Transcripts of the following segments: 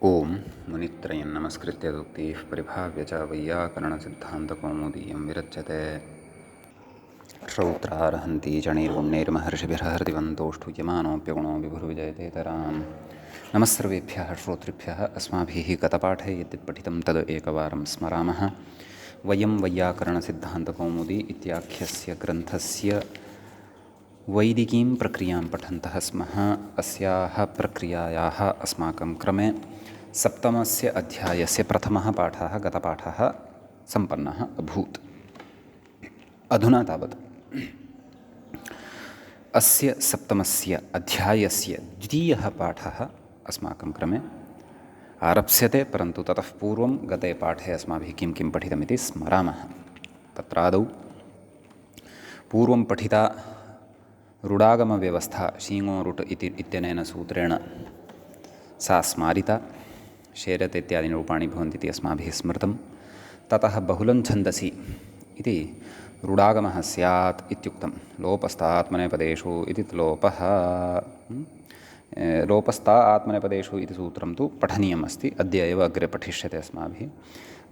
ओं मुनित्रयं नमस्कृत्य दुक्तिः परिभाव्य च वैयाकरणसिद्धान्तकौमुदीयं विरच्यते। श्रौत्रार्हन्ति च निर्गुणैर्महर्षिभिर्हृदिवन्तोष्ठुयमानोऽप्यगुणो विभुर्विजयतेतराम्। नमस्सर्वेभ्यः श्रोतृभ्यः। अस्माभिः गतपाठे यद्यत् पठितं तद् एकवारं स्मरामः। वयं वैयाकरणसिद्धान्तकौमुदी इत्याख्यस्य ग्रन्थस्य वैदिकीं प्रक्रियां पठन्तः स्मः। अस्याः प्रक्रियायाः अस्माकं क्रमे सप्तमस्य अध्यायस्य प्रथमः पाठः गतपाठः सम्पन्नः अभूत्। अधुना तावत् अस्य सप्तमस्य अध्यायस्य द्वितीयः पाठः अस्माकं क्रमे आरप्स्यते, परन्तु ततः पूर्वं गते पाठे अस्माभिः किं किं पठितमिति स्मरामः। तत्रादौ पूर्वं पठिता रुडागमव्यवस्था शीङो रुट् इत्यनेन सूत्रेण सा स्मारिता। शेरत् इत्यादीनि रूपाणि भवन्ति इति अस्माभिः स्मृतं। ततः बहुलं छन्दसि इति रुडागमः स्यात् इत्युक्तं। लोपस्था आत्मनेपदेषु इति लोपः लोपस्था आत्मनेपदेषु इति सूत्रं तु पठनीयम् अस्ति। अद्य एव अग्रे पठिष्यते अस्माभिः।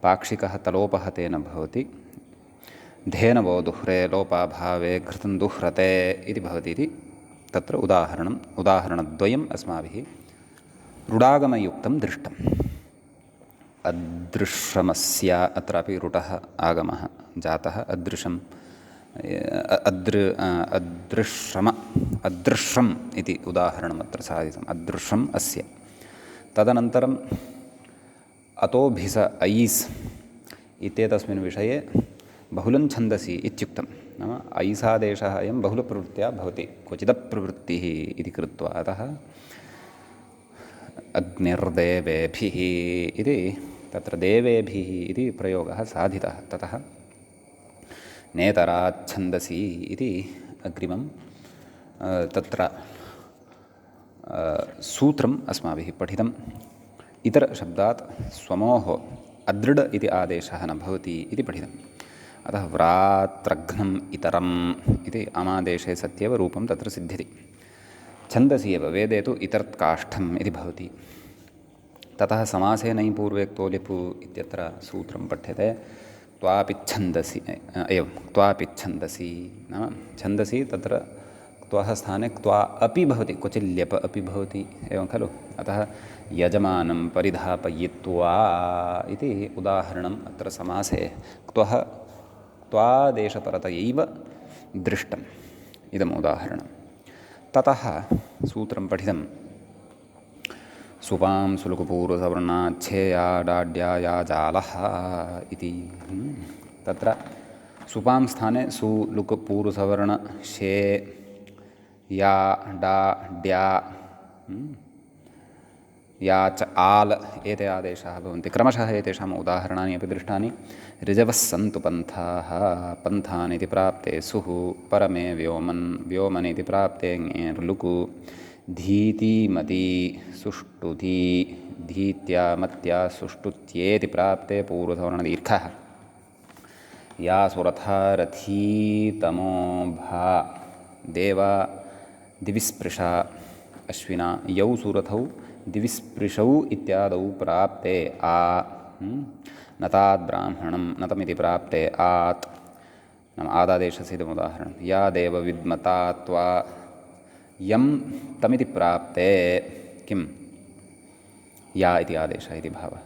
पाक्षिकः तलोपः तेन भवति। धेनवो दुह्रे लोपाभावे घृतं दुह्रते इति भवति इति तत्र उदाहरणद्वयम् अस्माभिः रुडागमयुक्तं दृष्टम्। अदृश्यमस्य अत्रापि रुटः आगमः जातः। अदृश्यम् इति उदाहरणम् अत्र साधितम्। अदृश्यम् अस्य। तदनन्तरम् अतोभिस ऐस् इत्येतस्मिन् विषये बहुलं छन्दसि इत्युक्तं। नाम ऐसादेशः अयं बहुलप्रवृत्त्या भवति, क्वचिदप्रवृत्तिः इति कृत्वा, अतः अग्निर्देवेभिः इति तत्र देवेभिः इति प्रयोगः साधितः। ततः नेतराच्छन्दसि इति अग्रिमं तत्र सूत्रम् अस्माभिः पठितम्। इतरशब्दात् स्वमोः अदृढ इति आदेशः न भवति इति पठितम्। अतः व्रात्रघ्नम् इतरम् इति अमादेशे सत्येव रूपं तत्र सिद्ध्यति। छन्दसि एव वेदे तु इतर्त्काष्ठम् इति भवति। ततः समासे नै पूर्वेक्तो लिपु इत्यत्र सूत्रं पठ्यते। क्त्वापिच्छन्दसि एवं क्त्वापिच्छन्दसि नाम छन्दसि तत्र क्त्वः स्थाने क्त्वा अपि भवति, क्वचिल्यप अपि भवति, एवं खलु। अतः यजमानं परिधापयित्वा इति उदाहरणम् अत्र समासे क्त्वः क्त्वादेशपरतयैव दृष्टम् इदम् उदाहरणं। ततः सूत्रं पठितं। सुपां सुलुकुपूर्वसवर्णाच्छेया डाड्या या जालः इति। तत्र सुपां स्थाने सुलुकुपूर्वसवर्ण शे या डाड्या या च आल् एते आदेशाः भवन्ति। क्रमशः एतेषाम् उदाहरणानि अपि दृष्टानि। ऋजवः सन्तु पन्थाः पन्थान् इति प्राप्ते सुः परमे व्योमन् व्योमन् इति प्राप्ते ङेर्लुकु धीतिमति सुष्टुति धीत्या मत्या सुष्टुत्येति प्राप्ते पूर्वसवर्णदीर्घः। या सुरथा रथीतमो भा देवा दिविस्पृशा अश्विना यौ सुरथौ दिविस्पृशौ इत्यादौ प्राप्ते आ नताद् ब्राह्मणं नतमिति प्राप्ते आत् नाम आदादेशस्य इदम् उदाहरणं। या देवविद्मता त्वा यं तमिति प्राप्ते किं या इति आदेशः इति भावः।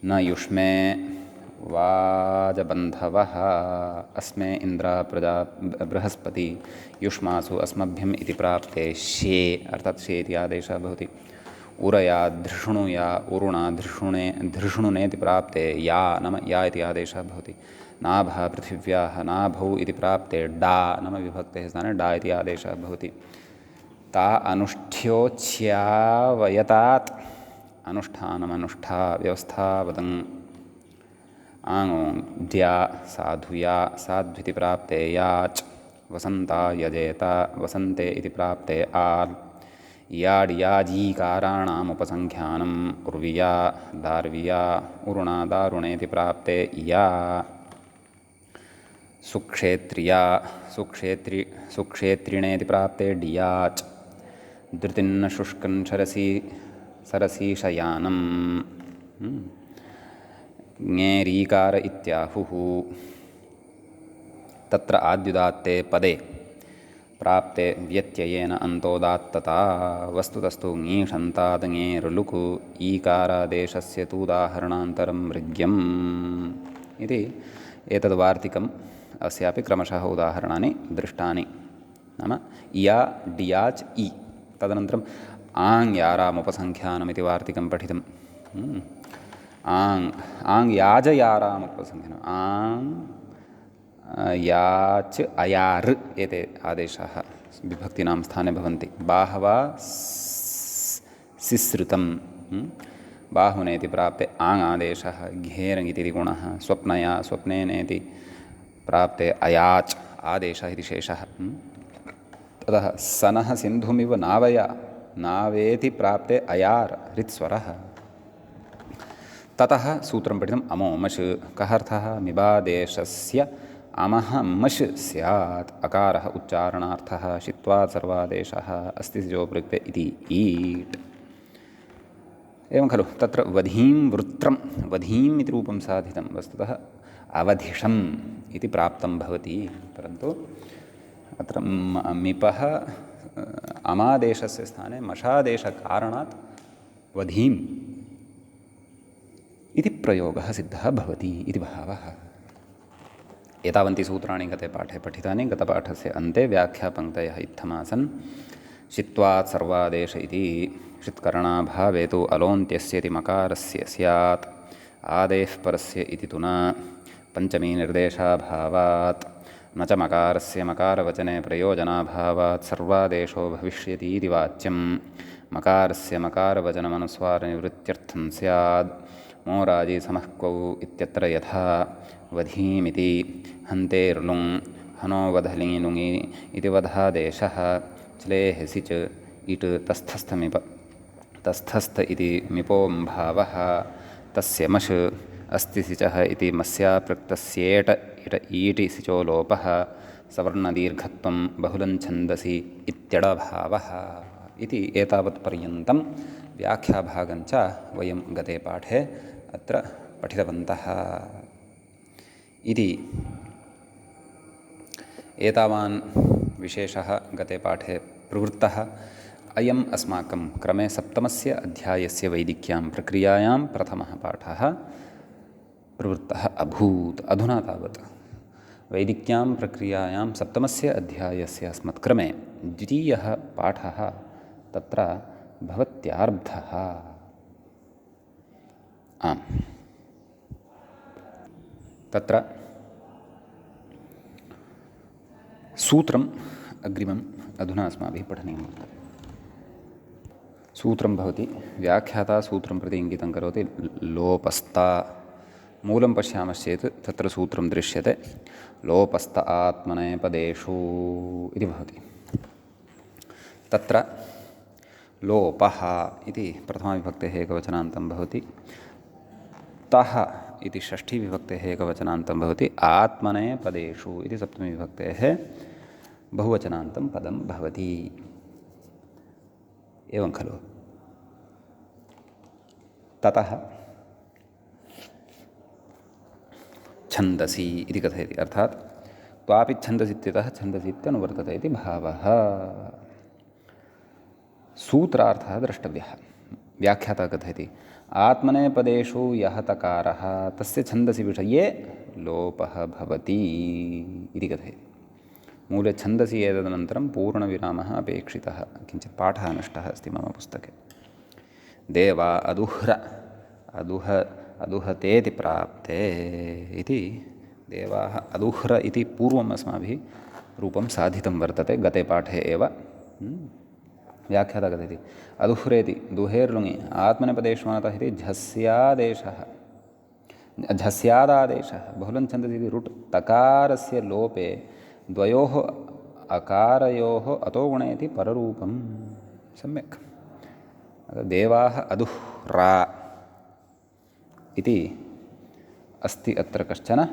न युष्मे वाजबन्धवः अस्मे इन्द्रा प्रजा बृहस्पति युष्मासु अस्मभ्यम् इति प्राप्ते शे अर्थात् शे इति आदेशः भवति। उरया धृष्णुया उरुणा धृष्णुनेति प्राप्ते या नाम या इति आदेशः भवति। नाभा पृथिव्याः नाभौ इति प्राप्ते डा नाम विभक्तेः स्थाने डा इति आदेशः भवति। ता अनुष्ठ्योच्छ्यावयतात् अनुष्ठानमनुष्ठा व्यवस्थावदन् आङोद्या साधुया साध्विति प्राप्ते याच् वसन्ता यजेता वसन्ते इति प्राप्ते आल् याड्याजीकाराणामुपसङ्ख्यानम् उर्विया दार्विया उरुणा दारुणेति प्राप्ते या सुक्षेत्रिया सुक्षेत्रिणेति प्राप्ते डियाच् धृतिन्न शुष्कन् शरसि सरसीशयानं ङेरीकार इत्याहुः। तत्र आद्युदात्ते पदे प्राप्ते व्यत्ययेन अन्तोदात्तता वस्तुतस्तु ङीषन्ताद् ङेर्लुक् ईकारादेशस्य तूदाहरणान्तरं मृग्यम् इति एतद्वार्तिकम्। अस्यापि क्रमशः उदाहरणानि दृष्टानि। नाम इया डियाच् इ, तदनन्तरम् आङ् यारामुपसङ्ख्यानमिति वार्तिकं पठितम्। आङ् याजयारामुपसङ्ख्यानम् आङ् याच् अयार् एते आदेशाः विभक्तीनां स्थाने भवन्ति। बाहवा सिस्रुतं बाहुनेति प्राप्ते आङ् आदेशः घेरङ् इति गुणः। स्वप्नया स्वप्नेनेति प्राप्ते अयाच् आदेशः इति शेषः। ततः सनः सिन्धुमिव नावया नावेति प्राप्ते अयार् हृत्स्वरः। ततः सूत्रं पठितम् अमोमश्। कः अर्थः? मिबादेशस्य अमः मश् स्यात्। अकारः उच्चारणार्थः। शित्वात् सर्वादेशः अस्ति सिजोपृक्ते इति ईट्। एवं खलु तत्र वधीं वृत्रं वधीम् इति रूपं साधितं। वस्तुतः अवधिषम् इति प्राप्तं भवति, परन्तु अत्र मिपः अमादेशस्य स्थाने मशादेशकारणात् वधीम् इति प्रयोगः सिद्धः भवति इति भावः। एतावन्ति सूत्राणि गते पाठे पठितानि। गतपाठस्य अन्ते व्याख्यापङ्क्तयः इत्थमासन्। शित्वात् सर्वादेश इति षित्करणाभावे तु अलोन्त्यस्य इति मकारस्य स्यात्। आदेः परस्य इति तु न पञ्चमी निर्देशाभावात् न च मकारस्य मकारवचने प्रयोजनाभावात् सर्वादेशो भविष्यति इति वाच्यं। मकारस्य मकारवचनमनुस्वारनिवृत्त्यर्थं स्याद्। मोराजि समः क्वौ इत्यत्र यथा वधीमिति हन्तेर्लुङ् हनोवधलीलुङि इति वधादेशः। च्लेः सिच इट् तस्थस्थमिप तस्थस्थ इति मिपोम्भावः। तस्य मश् अस्ति सिचः इति मस्यापृक्तस्येट इट ईटि सिचो लोपः। सवर्णदीर्घत्वं बहुलञ्छन्दसि इत्यडभावः इति एतावत्पर्यन्तं व्याख्याभागञ्च वयं गते पाठे अत्र पठितवन्तः इति। एतावान् विशेषः गते पाठे प्रवृत्तः। अयम् अस्माकं क्रमे सप्तमस्य अध्यायस्य वैदिक्यां प्रक्रियायां प्रथमः पाठः प्रवृत्तः अभूत्। अधुना तावत् वैदिक्यां प्रक्रियायां सप्तमस्य अध्यायस्य अस्मत्क्रमे द्वितीयः पाठः तत्र भवत्यारब्धः। आम्, तत्र सूत्रम् अग्रिमम् अधुना अस्माभिः पठनीयं वर्तते। सूत्रं भवति, व्याख्याता सूत्रं प्रति इङ्गितं करोति लोपस्ता। मूलं पश्यामश्चेत् तत्र सूत्रं दृश्यते लोपस्त आत्मनेपदेषु इति भवति। तत्र लोपः इति प्रथमाविभक्तेः एकवचनान्तं भवति। तः इति षष्ठीविभक्तेः एकवचनान्तं भवति। आत्मनेपदेषु इति सप्तमीविभक्तेः बहुवचनान्तं पदं भवति। एवं खलु। ततः छन्दसि इति कथयति, अर्थात् त्वापि छन्दसि इत्यतः छन्दसि इत्यनुवर्तते इति भावः। सूत्रार्थः द्रष्टव्यः। व्याख्याता कथयति आत्मनेपदेषु यः तकारः तस्य छन्दसि विषये लोपः भवति इति कथयति। मूले छन्दसि एतदनन्तरं पूर्णविरामः अपेक्षितः। किञ्चित् पाठः नष्टः अस्ति मम पुस्तके। देवा अदुह्र अदुहतेति प्राप्ते इति देवाः अदुह्र इति पूर्वम् अस्माभिः रूपं साधितं वर्तते गते पाठे एव। व्याख्याता कथयति अदुह्रेति दुहेर्लुङि आत्मनेपदेष्वानतः इति झस्यादादेशः बहुलञ्छन्दसि इति रुट् तकारस्य लोपे द्वयोः अकारयोः अतोगुणे इति पररूपं। सम्यक्। देवाः अदुह्रा इति अस्ति अत्र कश्चन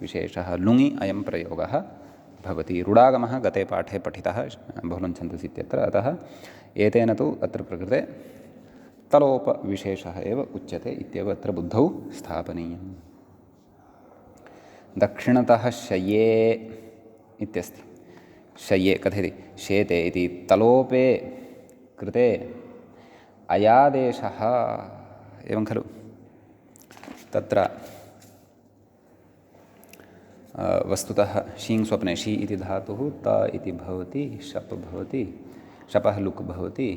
विशेषः। लुङि अयं प्रयोगः भवति। रुडागमः गते पाठे पठितः बहुलञ्छन्दसि इत्यत्र। अतः एतेन तु अत्र प्रकृते तलोपविशेषः एव उच्यते इत्येव अत्र बुद्धौ स्थापनीयम्। दक्षिणतः शये इत्यस्ति। शय्ये कथयति शेते इति तलोपे कृते अयादेशः एवं खलु। तत्र वस्तुतः शीङ् स्वप्ने शी इति धातुः त इति भवति, शप् भवति, शपः लुक् भवति,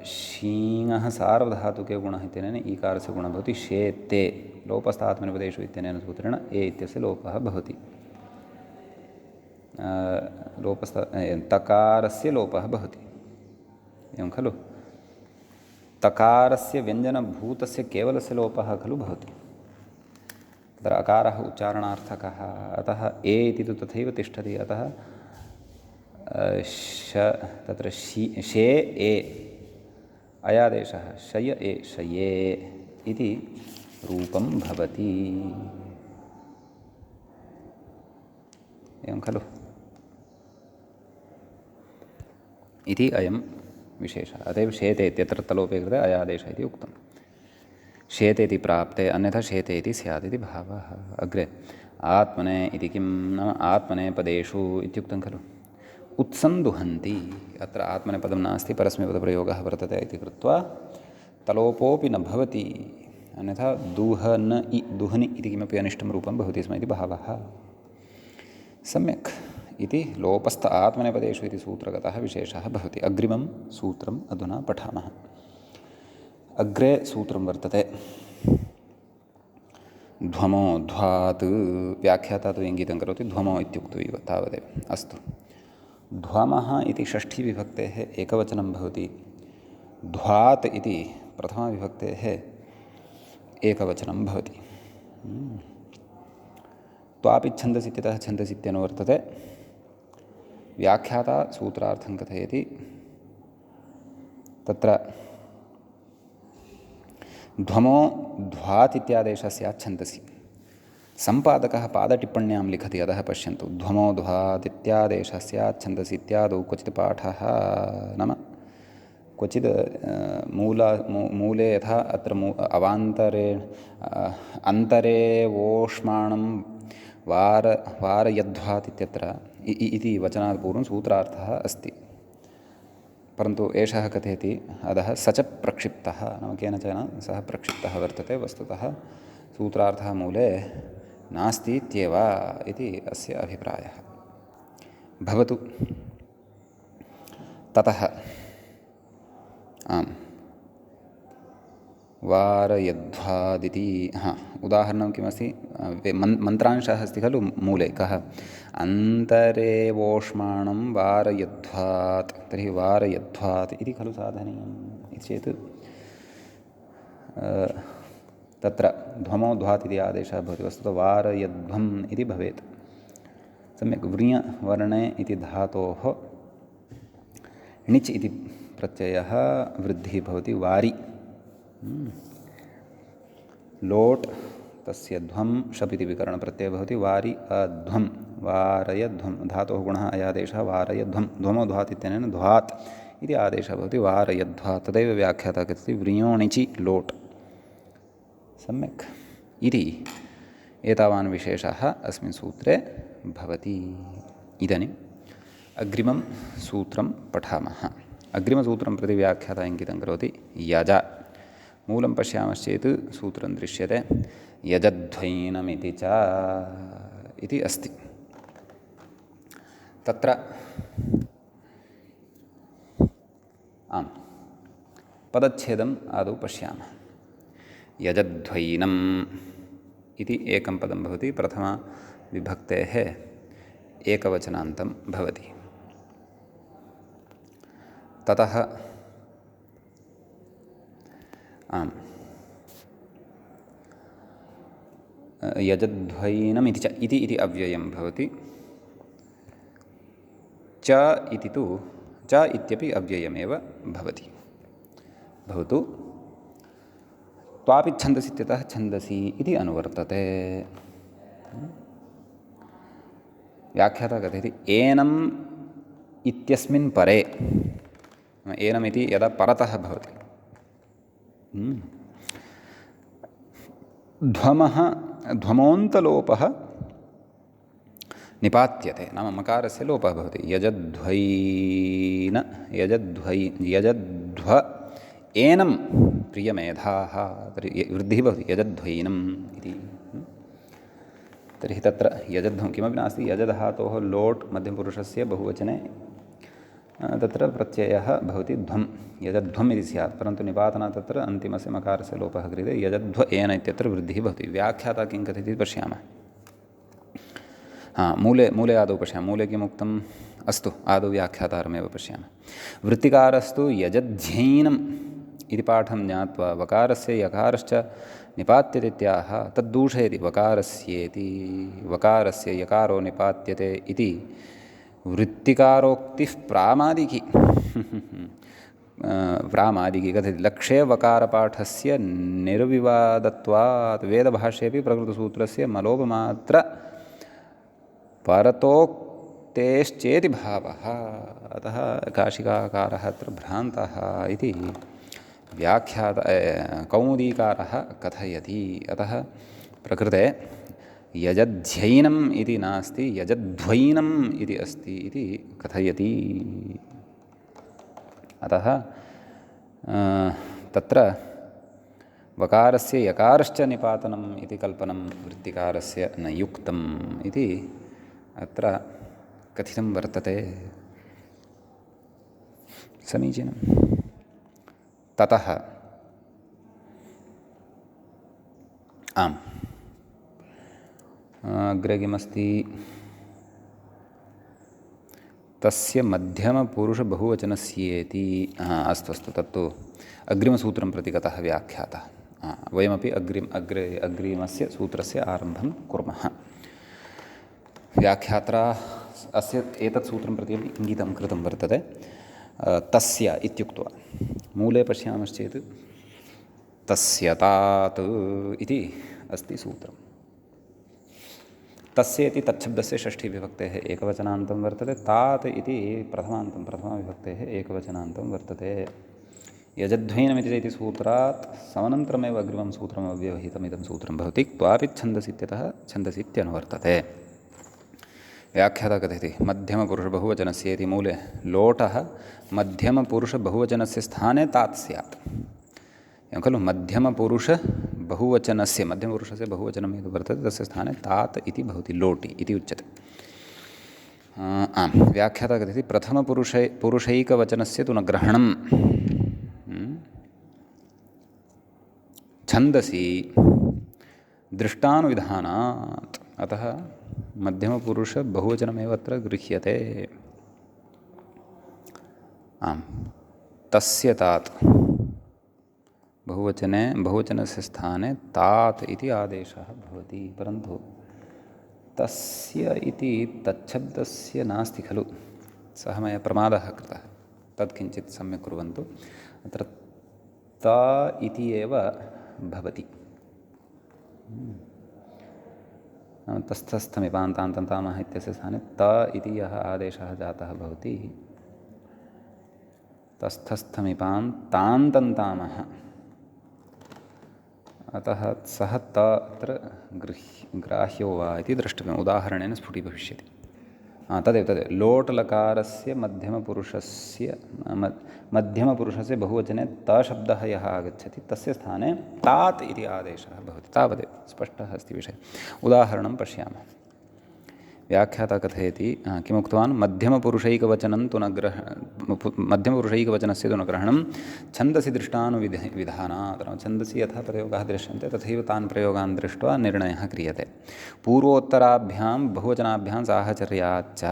शीङः सार्वधातुके गुणः इत्यनेन ईकारस्य गुणः भवति शेते। लोपस्थात्मनेपदेषु इत्यनेन सूत्रेण ए इत्यस्य लोपः भवति। तकारस्य लोपः भवति एवं खलु। तकारस्य व्यञ्जनभूतस्य केवलस्य लोपः खलु भवति। तत्र अकारः उच्चारणार्थकः, अतः ए इति तु तथैव तिष्ठति। अतः तत्र शे ए अयादेशः शय ए शये इति रूपं भवति एवं खलु। इति अयं विशेषः। अतएव शेते इत्यत्र तलोपे कृते अयादेशः इति उक्तं। शेते इति प्राप्ते अन्यथा शेते इति स्यात् इति भावः। अग्रे आत्मने इति किं नाम आत्मनेपदेषु इत्युक्तं खलु। उत्सन्दुहन्ति, अत्र आत्मनेपदं नास्ति, परस्मैपदप्रयोगः वर्तते इति कृत्वा तलोपोऽपि न भवति, अन्यथा दुहनि इति किमपि अनिष्टं रूपं भवति स्म इति भावः। सम्यक् इति लोपस्थ आत्मनेपदेषु इति सूत्रगतः विशेषः भवति। अग्रिमं सूत्रम् अधुना पठामः। अग्रे सूत्रं वर्तते ध्वमो ध्वात्। व्याख्याता तु इङ्गितं करोति ध्वमो इत्युक्तौ इव तावदेव। अस्तु, ध्वमः इति षष्ठीविभक्तेः एकवचनं भवति, ध्वात् इति प्रथमाविभक्तेः एकवचनं भवति। त्वापि छन्दसि इत्यतः छन्दसि इत्यनुवर्तते। व्याख्याता सूत्रार्थं कथयति तत्र ध्वमो ध्वात् इत्यादेशः स्यात् छन्दसि। सम्पादकः पादटिप्पण्यां लिखति, अतः पश्यन्तु ध्वमो ध्वात् इत्यादेशः स्यात् छन्दसि इत्यादौ क्वचित् पाठः नाम क्वचित् मूले यथा अत्र अवान्तरे अन्तरे वोष्माणं वारयध्वात् इत्यत्र इति वचनात् पूर्वं सूत्रार्थः अस्ति, परन्तु एषः कथयति अधः स च प्रक्षिप्तः नाम केनचन सः प्रक्षिप्तः वर्तते। वस्तुतः सूत्रार्थः मूले नास्ति इत्येव इति अस्य अभिप्रायः। भवतु। ततः आम् वारयध्वादिति उदाहरणं किमस्ति, मन्त्रांशः अस्ति खलु मूले, कः अन्तरे वोष्माणं वारयध्वात्, तर्हि वारयध्वात् इति खलु साधनीयम् इति चेत् तत्र ध्वमो ध्वात् इति आदेशः भवति। वस्तुतः वारयध्वम् इति भवेत्। सम्यक्। व्रियवर्णे इति धातोः णिच् इति प्रत्ययः वृद्धिः भवति वारि। लोट् तस्य ध्वं शप् इति विकरणप्रत्ययः भवति वारि अध्वं वारयध्वं। धातोः गुणः अयादेशः वारयध्वं। ध्वमो ध्वात् इत्यनेन ध्वात् इति आदेशः भवति वारयध्वात्। तदैव व्याख्याता कथयति व्रियोणिचि लोट्। सम्यक्। इति एतावान् विशेषः अस्मिन् सूत्रे भवति। इदानीम् अग्रिमं सूत्रं पठामः। अग्रिमसूत्रं प्रति व्याख्याता इङ्गितं करोति यज। मूलं पश्यामश्चेत् सूत्रं दृश्यते यजध्वैनमिति च इति अस्ति। तत्र आम् पदच्छेदम् आदौ पश्यामः। यजध्वैनम् इति एकं पदं भवति, प्रथमाविभक्तेः एकवचनान्तं भवति। ततः आम् यजध्वैनमिति च इति अव्ययं भवति। च इति तु च इत्यपि अव्ययमेव भवति। भवतु। त्वापि छन्दसि इत्यतः छन्दसि इति अनुवर्तते। व्याख्याता कथयति एनम् इत्यस्मिन् परे, एनम् इति यदा परतः भवति, ध्वमः ध्वमोऽन्तलोपः निपात्यते, नाम मकारस्य लोपः भवति। यजध्व एनं प्रियमेधाः, तर्हि वृद्धिः भवति यजध्वैनम् इति। तर्हि तत्र यजध्वं किमपि नास्ति, यजधातोः लोट् मध्यमपुरुषस्य बहुवचने तत्र प्रत्ययः भवति ध्वम्, यजध्वम् इति स्यात्, परन्तु निपातनात् तत्र अन्तिमस्य मकारस्य लोपः क्रियते, यजध्व एन इत्यत्र वृद्धिः भवति। व्याख्याता किं कथयति इति पश्यामः। मूले आदौ पश्यामः। मूले किमुक्तम्? अस्तु, आदौ व्याख्यातारमेव पश्यामः। वृत्तिकारस्तु यजध्यैनम् इति पाठं ज्ञात्वा वकारस्य यकारश्च निपात्यतेत्याह तद्दूषयति। वकारस्य यकारो निपात्यते इति वृत्तिकारोक्तिः प्रामादिकी कथयति। लक्ष्ये वकारपाठस्य निर्विवादत्वात् वेदभाष्येऽपि प्रकृतसूत्रस्य मलोपमात्र परतोक्तेश्चेति भावः। अतः काशिकाकारः अत्र भ्रान्तः इति कौमुदीकारः कथयति। अतः प्रकृते यजध्यैनम् इति नास्ति, यजध्वैनम् इति अस्ति इति कथयति। अतः तत्र वकारस्य यकारश्च निपातनम् इति कल्पनं वृत्तिकारस्य न युक्तम् इति अत्र कथितं वर्तते। समीचीनं। ततः आम्, अग्रे किमस्ति? तस्य मध्यमपुरुषबहुवचनस्येति। अस्तु, तत्तु अग्रिमसूत्रं प्रति गतः व्याख्यातः। वयमपि अग्रिमस्य सूत्रस्य आरम्भं कुर्मः। व्याख्यात्रा एतत् सूत्रं प्रति अपि इङ्गितं कृतं वर्तते, तस्य इत्युक्त्वा। मूले पश्यामश्चेत् तस्य तात इति अस्ति सूत्रम्। तस्य इति तच्छब्दस्य षष्ठीविभक्तेः एकवचनान्तं वर्तते। तात इति प्रथमाविभक्तेः एकवचनान्तं वर्तते। यजध्वैनमिति चेति सूत्रात् समनन्तरमेव अग्रिमं सूत्रम् अव्यवहितमिदं सूत्रं भवति। क्वापि छन्दसित्यतः छन्दसित्यनुवर्तते। व्याख्याता कथयति मध्यमपुरुषबहुवचनस्येति। मूले लोटः मध्यमपुरुषबहुवचनस्य स्थाने तात् स्यात्। एवं खलु? मध्यमपुरुषस्य बहुवचनं यद् वर्तते तस्य स्थाने तात् इति भवति, लोटि इति उच्यते। आम्, व्याख्याता कथयति प्रथमपुरुषैकवचनस्य तु न ग्रहणं छन्दसि दृष्टानुविधानात्। अतः मध्यमपुरुषबहुवचनमेव अत्र गृह्यते। आम्, तस्य तात् बहुवचनस्य स्थाने तात् इति आदेशः भवति, परन्तु तस्य इति तच्छब्दस्य नास्ति खलु। सः मया प्रमादः कृतः, तत् किञ्चित् सम्यक् कुर्वन्तु। अत्र त इति एव भवति। तस्थस्थमिपान्तान्तन्तामः इत्यस्य स्थाने त इति यः आदेशः जातः भवति, तस्थस्थमिपान्तान्तन्तामः, अतः सः त अत्र ग्राह्यो वा इति द्रष्टव्यम्। उदाहरणेन स्फुटीभविष्यति। तदेव लोट्लकारस्य मध्यमपुरुषस्य बहुवचने तशब्दः यः आगच्छति तस्य स्थाने तात् इति आदेशः भवति। तावदेव स्पष्टः अस्ति विषयः। उदाहरणं पश्यामः। व्याख्याता कथयति किमुक्तवान्? मध्यमपुरुषैकवचनस्य तु न ग्रहणं छन्दसि दृष्टानुविधानात्। छन्दसि यथा प्रयोगाः दृश्यन्ते तथैव तान् प्रयोगान् दृष्ट्वा निर्णयः क्रियते। पूर्वोत्तराभ्यां बहुवचनाभ्यां साहचर्याच्च।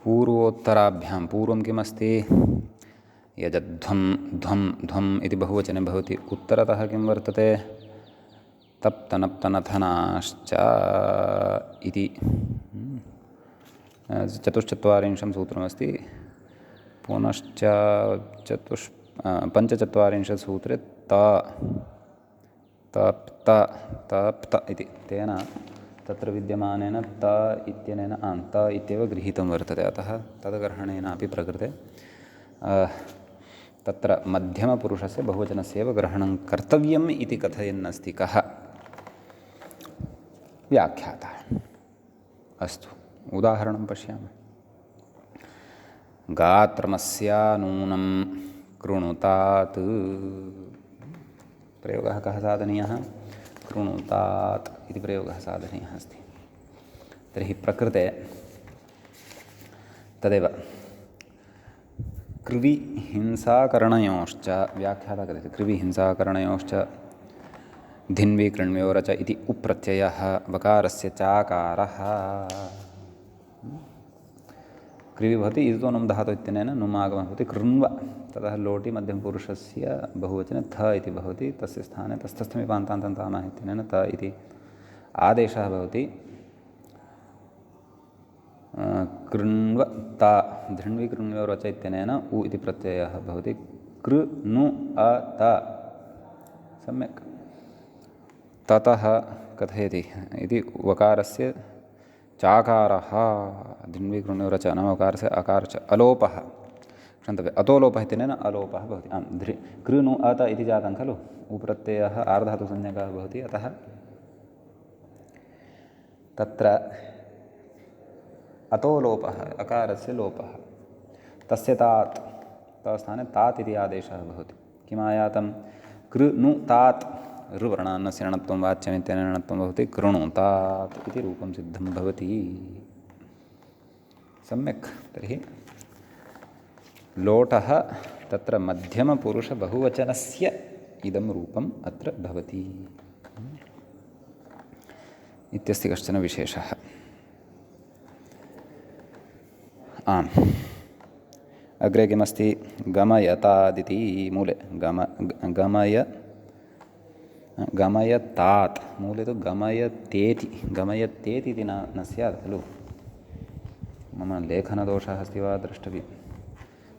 पूर्वोत्तराभ्यां पूर्वं किमस्ति? यजध्वं ध्वम् इति बहुवचने भवति। उत्तरतः किं वर्तते? तप्तनप्तनथनाश्च इति 44 सूत्रमस्ति। पुनश्च 45 सूत्रे तप्त इति तेन तत्र विद्यमानेन त इत्यनेन त इत्येव गृहीतं वर्तते। अतः तद्ग्रहणेनापि प्रकृते तत्र मध्यमपुरुषस्य बहुवचनस्यैव ग्रहणं कर्तव्यम् इति कथयन्नस्ति कः? व्याख्यातः। अस्तु, उदाहरणं पश्यामः। गात्रमस्यानूनं कृणुतात्। प्रयोगः कः साधनीयः? कृणुतात् इति प्रयोगः साधनीयः अस्ति। तर्हि प्रकृते तदेव कृविहिंसाकरणयोश्च व्याख्यातः कथयति। कृविहिंसाकरणयोश्च धिन्वि कृण्व्योर च इति उप्रत्ययः वकारस्य चाकारः। कृवि भवति इदतो नुम् धातु इत्यनेन नुमागमः भवति कृण्व, ततः लोटि मध्यमपुरुषस्य बहुवचने थ इति भवति, तस्य स्थाने तस्थस्थमिपान्तान्तामः इत्यनेन त इति आदेशः भवति। कृण्व ता धृण्वि कृण्व्योर च इत्यनेन उ इति प्रत्ययः भवति। कृ नु अ त। सम्यक्। ततः कथयति इति वकारस्य चाकारः धिन्वि कृण्व्योर च नाम वकारस्य अकार च अलोपः क्षन्तव्यः। अतोलोपः इत्यनेन अलोपः भवति। कृ नु अ त इति जातं खलु, उप्रत्ययः आर्धातुसंज्ञकः भवति, अतः तत्र अतोलोपः अकारस्य लोपः। तस्य तात् तस्थाने तात् इति आदेशः भवति। किमायातं? कृ नु तात् ऋवर्णान्नस्य णत्वं वाच्यमित्यनेन णत्वं भवति कृणुतात् इति रूपं सिद्धं भवति। सम्यक्। तर्हि लोटः तत्र मध्यमपुरुषबहुवचनस्य इदं रूपम् अत्र भवति इत्यस्ति कश्चन विशेषः। आम्, अग्रे किमस्ति? गमयतादिति मूले गमयतात् मूले तु गमयतेति इति न स्यात् खलु। मम लेखनदोषः अस्ति वा द्रष्टव्यं।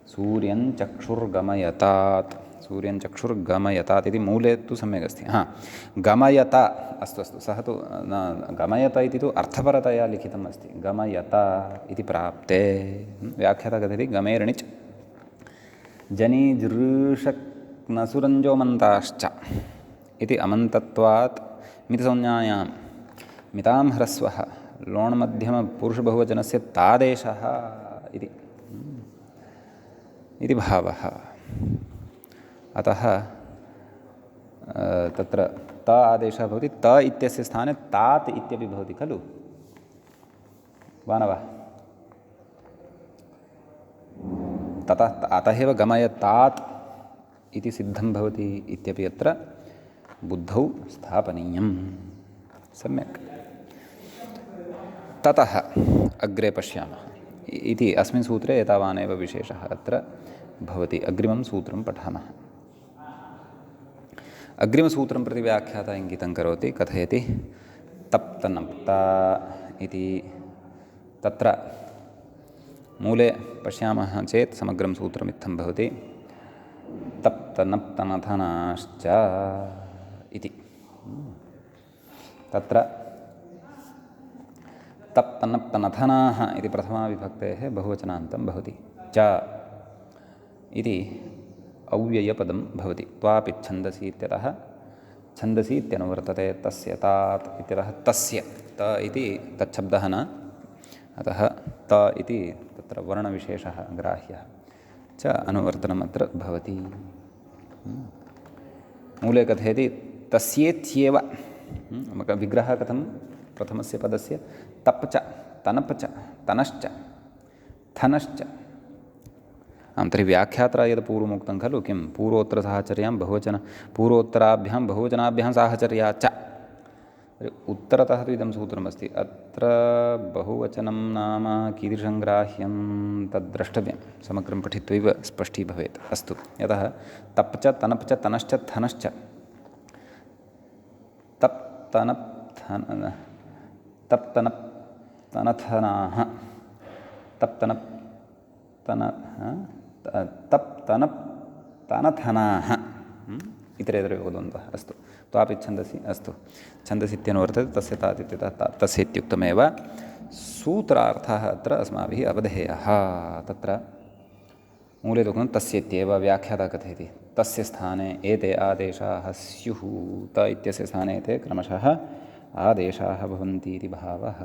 सूर्यञ्चक्षुर्गमयतात् इति मूले तु सम्यक् अस्ति। गमयत अस्तु सः तु न गमयत इति तु अर्थपरतया लिखितम् अस्ति। गमयत इति प्राप्ते व्याख्यातः कथयति गमेर्णिच् जनीजृषक्नसुरञ्जोमन्ताश्च इति अमन्तत्वात् मितसंज्ञायां मितां ह्रस्वः लोण्मध्यमपुरुषबहुवचनस्य तादेशः इति भावः। अतः तत्र त आदेशः भवति। त इत्यस्य स्थाने तात् इत्यपि भवति खलु, वा न वा? अतः एव गमयतात् इति सिद्धं भवति इत्यपि अत्र बुद्धौ स्थापनीयं। सम्यक्। ततः अग्रे पश्यामः इति अस्मिन् सूत्रे एतावानेव विशेषः अत्र भवति। अग्रिमं सूत्रं पठामः। अग्रिमसूत्रं प्रति व्याख्याता इङ्गितं करोति। कथयति तप्तनप्ता इति। तत्र मूले पश्यामः चेत् समग्रं सूत्रमित्थं भवति। तप्तनप्तनथनाश्च इति। तत्र तप्तनप्तनथनाः इति प्रथमाविभक्तेः बहुवचनान्तं भवति। च इति अव्ययपदं भवति। त्वापि छन्दसि इत्यतः छन्दसि इत्यनुवर्तते। तस्य तात् इत्यतः तस्य त इति तच्छब्दः न, अतः त इति तत्र वर्णविशेषः ग्राह्यः च अनुवर्तनम् अत्र भवति। मूले कथयति तस्येत्येव। विग्रहः कथं? प्रथमस्य पदस्य तप् च तनप् च तनश्च थनश्च। तर्हि व्याख्यात्रा यद् पूर्वमुक्तं खलु, किं पूर्वोत्तरसाहचर्यां पूर्वोत्तराभ्यां बहुवचनाभ्यां साहचर्या च। उत्तरतः तु इदं सूत्रमस्ति। अत्र बहुवचनं नाम कीदृशं ग्राह्यं तद् द्रष्टव्यं। समग्रं पठित्वैव स्पष्टी भवेत्। अस्तु, यतः तप् च तनप् च तनश्च थनश्च। तप् तनप् तनथनाः तनथनाः इतरेतरयोगद्वन्द्वः। अस्तु, त्वापि छन्दसि। अस्तु, छन्दसि इत्यनुवर्तते। तस्य तात् इत्यतः तस्य इत्युक्तमेव। सूत्रार्थः अत्र अस्माभिः अवधेयः। तत्र मूले तु तस्य इत्येव व्याख्याता कथयति। तस्य स्थाने एते आदेशाः स्युः, त इत्यस्य स्थाने ते क्रमशः आदेशाः भवन्ति इति भावः।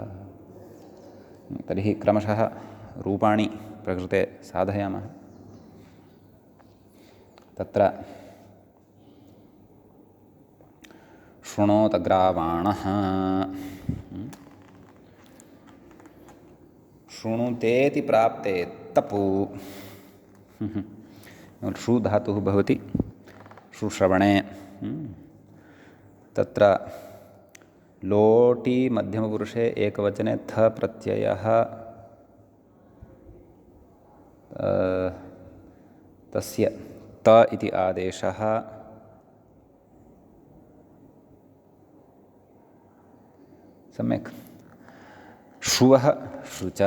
तर्हि क्रमशः रूपाणि प्रकृते साधयामः। तत्र शृणोतग्रावाणः, शृणुतेति प्राप्ते तपु, शु धातुः भवति शुश्रवणे। तत्र लोटि मध्यमपुरुषे एकवचने थ प्रत्ययः तस्य त इति आदेशः सम्यक्। श्रुवः शुच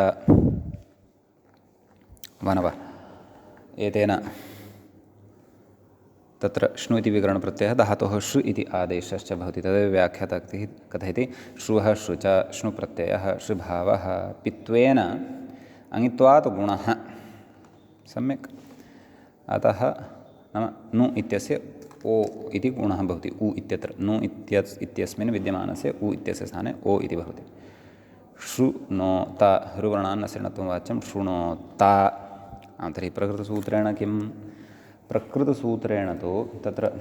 वनव एतेन तत्र श्नु इति विकरणप्रत्ययः धातोः श्रु इति आदेशश्च भवति। तदेव व्याख्याता कथयति। श्रुवः शुच श्नुप्रत्ययः श्रुभावः पित्वेन अङित्वात् गुणः। सम्यक्। अतः नाम नु इत्यस्य ओ इति गुणः भवति। उ इत्यत्र नु इत्यस्मिन् विद्यमानस्य उ इत्यस्य स्थाने ओ इति भवति। शृणोत हृवर्णान्न सृणत्वं वाच्यं शृणोत। तर्हि प्रकृतसूत्रेण किं? प्रकृतसूत्रेण तु तत्र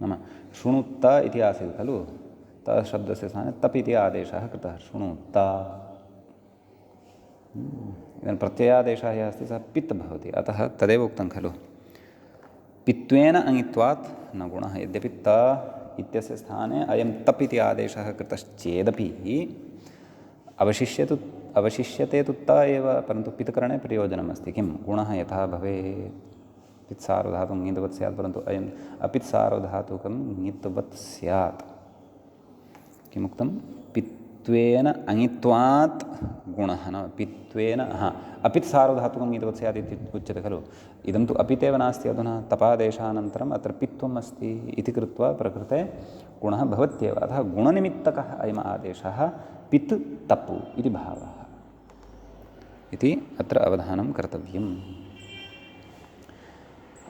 नाम शृणुत इति आसीत् खलु, त शब्दस्य स्थाने तप् इति आदेशः कृतः शृणुत। इदानीं प्रत्ययादेशः यः अस्ति सः पित् भवति। अतः तदेव उक्तं खलु, पित्वेन अङित्वात् न गुणः। यद्यपि त इत्यस्य स्थाने अयं तप् इति आदेशः कृतश्चेदपि अवशिष्यते तु त एव, परन्तु पित्करणे प्रयोजनम् अस्ति। किं? गुणः यथा भवेत्। पित्सार्वधातुकं ङित्वत् स्यात्, परन्तु अयम् अपित्सार्वधातुकं ङित्वत् स्यात्। किमुक्तं? पित्वेन अङित्वात् गुणः न पित्वेन अपित् सार्वधातुकं ङित्वत् स्यात् इति उच्यते खलु। इदं तु अपितेव नास्ति। अधुना तपादेशानन्तरम् अत्र पित्वम् अस्ति इति कृत्वा प्रकृते गुणः भवत्येव। अतः गुणनिमित्तकः अयम् आदेशः पित् तप् इति भावः इति अत्र अवधानं कर्तव्यम्।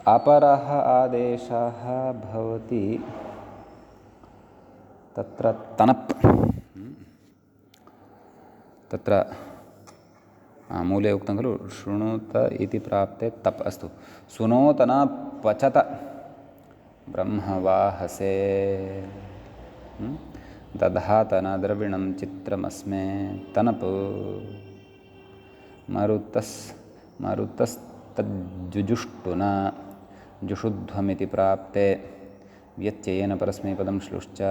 अपरः आदेशः भवति तत्र तनप्। तत्र मूले उक्तं खलु शृणुत इति प्राप्ते तप्। अस्तु। सुनोतन पचत ब्रह्मवाहसे दधातन द्रविणं चित्रमस्मे तनप् मरुतस्तज्जुजुष्टुन जुषुध्वमिति प्राप्ते व्यत्ययेन परस्मैपदं श्लुश्च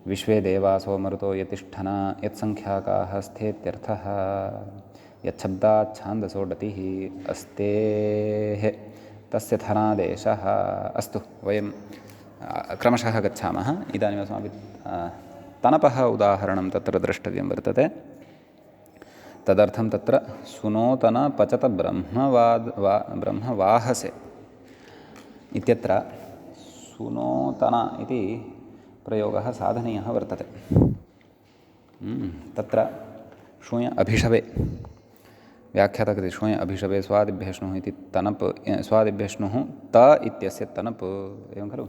विश्वे देवासो मरुतो यतिष्ठन यत्सङ्ख्याकाः स्थेत्यर्थः यच्छब्दात् छान्दसो डतिः अस्तेः तस्य धनादेशः। अस्तु, वयं क्रमशः गच्छामः। इदानीम् अस्माभिः तनपः उदाहरणं तत्र द्रष्टव्यं वर्तते। तदर्थं तत्र सुनोतन पचत ब्रह्मवाहसे इत्यत्र सुनोतन इति प्रयोगः साधनीयः वर्तते। तत्र श्रूय अभिषवे व्याख्याता कृते श्रूय अभिषवे स्वादिभ्यश्नुः इति तनप् स्वादिभ्यश्नुः त इत्यस्य तनप् एवं खलु।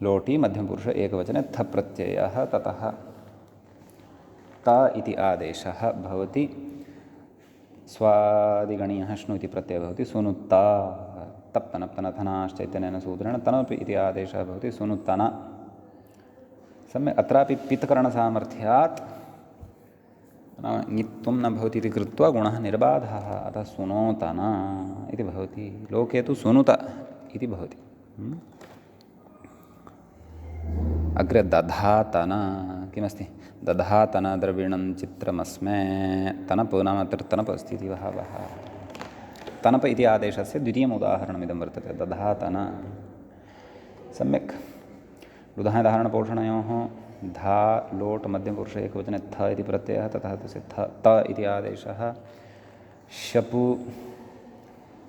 लोटि मध्यमपुरुष एकवचने थ प्रत्ययः ततः त इति आदेशः भवति। स्वादिगणीयः श्नु इति प्रत्ययः भवति सुनुत। तप् तनप् तनथनाश्च इत्यनेन सूत्रेण तनप् इति आदेशः भवति सुनुतन। सम्यक्। अत्रापि पित्करणसामर्थ्यात् नाम ङित्वं न भवति इति कृत्वा गुणः निर्बाधः। अतः सुनोतन इति भवति। लोके तु सुनुत इति भवति। अग्रे दधातन किमस्ति? दधातन द्रविणं चित्रमस्मे तनप् नाम अत्र तनप् अस्ति इति भावः। तनप् इति आदेशस्य द्वितीयम् उदाहरणमिदं वर्तते। दधातन। सम्यक्। उदाहरणपोषणयोः धा लोट् मध्यमपुरुष एकवचने थ इति प्रत्ययः ततः तस्य त इति आदेशः। शपु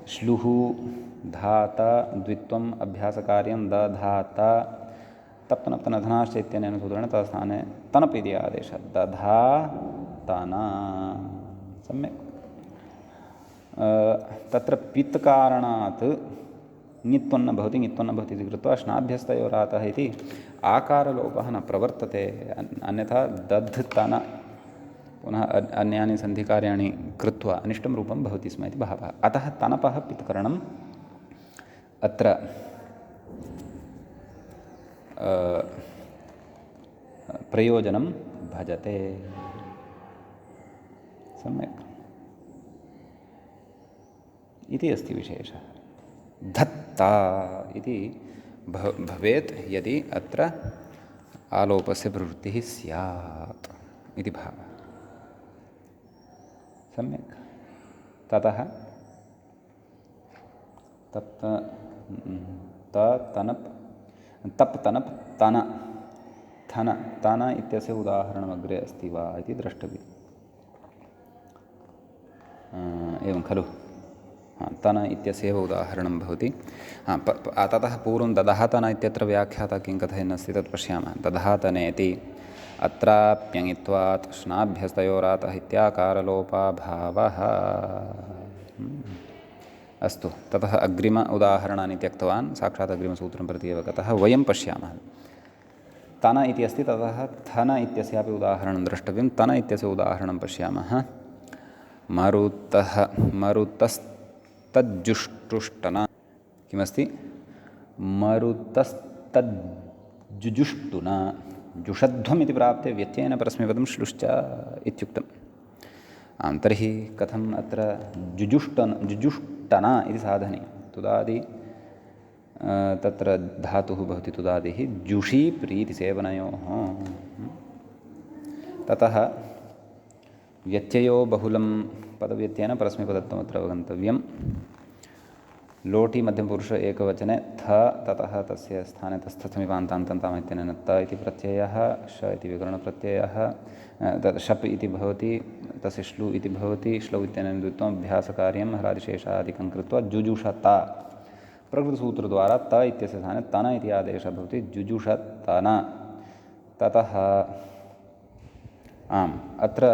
श्लुः धात द्वित्वम् अभ्यासकार्यं दधात तप्तनप्तनधनाश्च इत्यनेन सूत्रेण तत्स्थाने तनप् इति आदेशः। दधा तना सम्यक् तत्र पित्कारणात् ङित्वन्न भवति ङित्वन्न भवति इति कृत्वा श्नाभ्यस्तयोरातः इति आकारलोपः न प्रवर्तते अन्यथा दध्तन पुनः अन्यानि सन्धिकार्याणि कृत्वा अनिष्टं रूपं भवति स्म इति भावः अतः तनपः पित्करणम् अत्र प्रयोजनं भजते सम्यक् इति अस्ति विशेषः धत्ता इति भवेत् यदि अत्र आलोपस्य प्रवृत्तिः स्यात् इति भावः सम्यक् ततः तप् तनप् तन थन तन इत्यस्य उदाहरणमग्रे अस्ति वा इति द्रष्टव्यम् एवं खलु तन इत्यस्यैव उदाहरणं भवति ततः पूर्वं ददहतन इत्यत्र व्याख्याता किं कथयन्नस्ति तत् पश्यामः ददहतनेति अत्राप्यङित्वात् श्नाभ्यस्तयोरातः इत्याकारलोपाभावः अस्तु ततः अग्रिम उदाहरणानि त्यक्तवान् साक्षात् अग्रिमसूत्रं प्रति एव गतः वयं पश्यामः तन इति अस्ति ततः थन इत्यस्यापि उदाहरणं द्रष्टव्यं तन इत्यस्य उदाहरणं पश्यामः मरुतस्तज्जुष्टुष्टन किमस्ति मरुतस्तज्जुजुष्टुना जुषध्वम् इति प्राप्ते व्यत्ययेन परस्मैपदं श्लुश्च इत्युक्तम् आं तर्हि कथम् अत्र जुजुष्टन इति साधनीयं तुदादि तत्र धातुः भवति तुदादिः जुषी प्रीतिसेवनयोः ततः व्यत्ययो बहुलं पदव्यत्ययेन परस्मैपदत्वम् अत्र अवगन्तव्यं लोटि मध्यमपुरुष एकवचने थ ततः तस्य स्थाने तस्थसमीपान्तान्ताम् इत्यनेन त इति प्रत्ययः श इति विकरणप्रत्ययः शप् इति भवति तस्य श्लु इति भवति श्लौ इत्यनेन द्वित्वम् अभ्यासकार्यं हरादिशेषादिकं कृत्वा जुजुषत प्रकृतसूत्रद्वारा त इत्यस्य स्थाने तन इति आदेशः भवति जुजुषतन ततः आम् अत्र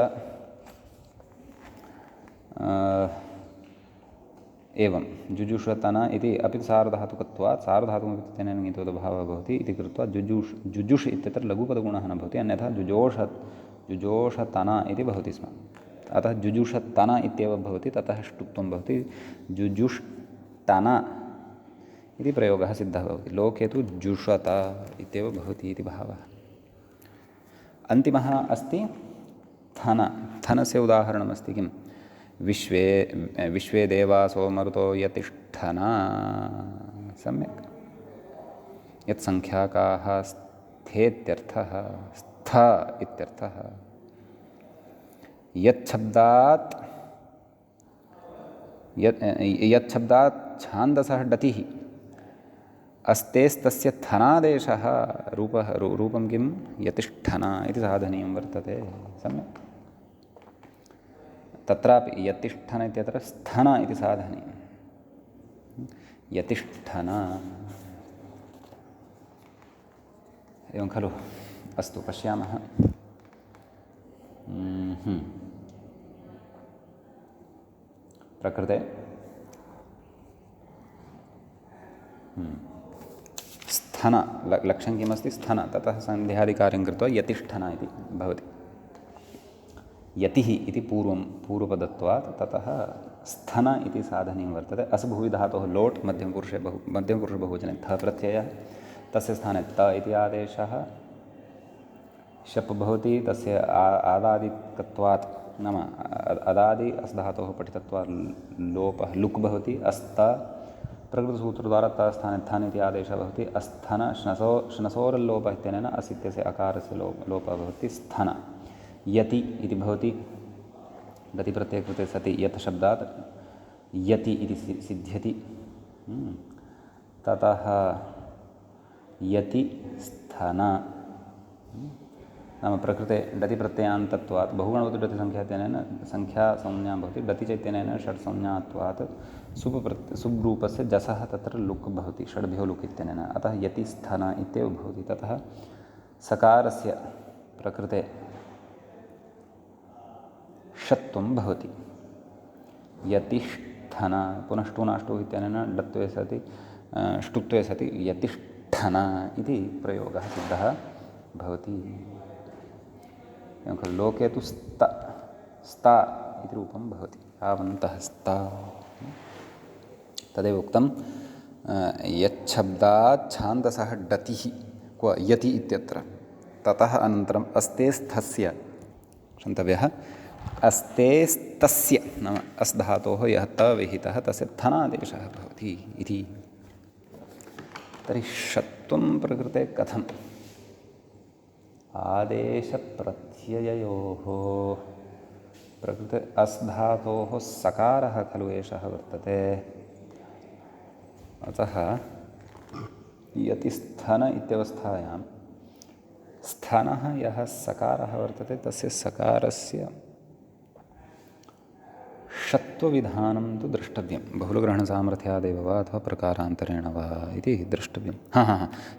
एवं जुजुषतन इति अपि सार्वधातुकत्वात् सार्वधातुकमपि तेन ङितोदभावः भवति इति कृत्वा जुजुष् इत्यत्र लघुपदगुणः न भवति अन्यथा जुजोषतन इति भवति स्म अतः जुजुषतन इत्येव भवति ततः ष्टुत्वं भवति जुजुष्टन इति प्रयोगः सिद्धः भवति लोके तु जुषत इत्येव भवति इति भावः अन्तिमः अस्ति थन थनस्य उदाहरणमस्ति किं विश्वे देवासो मरुतो यतिष्ठना सम्यक् यत्सङ्ख्याकाः स्थेत्यर्थः स्थ इत्यर्थः यच्छब्दात् छान्दसः डतिः अस्तेस्तस्य थनादेशः रूपं किं यतिष्ठना इति साधनीयं वर्तते सम्यक् तत्रापि यतिष्ठन इत्यत्र स्थन इति साधनीयं यतिष्ठन एवं खलु अस्तु पश्यामः प्रकृते स्थन लक्ष्यं किमस्ति स्थन ततः सन्ध्यादिकार्यं कृत्वा यतिष्ठन इति भवति यतिः इति पूर्वपदत्वात् ततः स्थन इति साधनीयं वर्तते असभुविधातोः लोट् मध्यमपुरुषबहुवचने थ प्रत्ययः तस्य स्थाने त इति आदेशः शप् भवति तस्य आदादिकत्वात् नाम अदादि अस्धातोः पठितत्वात् लोपः लुक् भवति अस्त प्रकृतसूत्रद्वारा त स्थाने थन् इति आदेशः भवति अस्थन श्नसोरल्लोपः इत्यनेन अस् इत्यस्य अकारस्य लोपः भवति स्थन यति इति भवति गतिप्रत्ययकृते सति यत् शब्दात् यति इति सिद्ध्यति ततः यति स्थन नाम प्रकृते डतिप्रत्ययान्तत्वात् बहुगणवतु डतिसङ्ख्या इत्यनेन संख्यासंज्ञा भवति डति च इत्यनेन षट्संज्ञात्वात् सुब्रूपस्य जसः तत्र लुक् भवति षड्भ्यो लुक् इत्यनेन अतः यति स्थन इत्येव भवति ततः सकारस्य प्रकृते षत्वं भवति। यतिष्ठन पुनः ष्टुनाष्टुः इत्यनेन डत्वे सति ष्टुत्वे सति यतिष्ठन इति प्रयोगः सिद्धः भवति। एवं खलु लोके तु स्ता इति रूपं भवति, यावन्तः स्ता। तदेव उक्तं यच्छब्दात् छान्दसः डतिः क्व यति इत्यत्र, ततः अनन्तरम् अस्तेस्थस्य क्षन्तव्यः, अस्तेस्तस्य नाम अस् धातोः यः त विहितः तस्य थनादेशः भवति इति। तर्हि षत्वं प्रकृते कथम्? आदेशप्रत्यययोः प्रकृते अस् धातोः सकारः खलु एषः वर्तते। अतः यतिस्थन इत्यवस्थायां स्थनः यः सकारः वर्तते तस्य सकारस्य षत्वविधानं तु द्रष्टव्यं। बहुलग्रहणसामर्थ्यादेव वा अथवा प्रकारान्तरेण वा इति द्रष्टव्यं।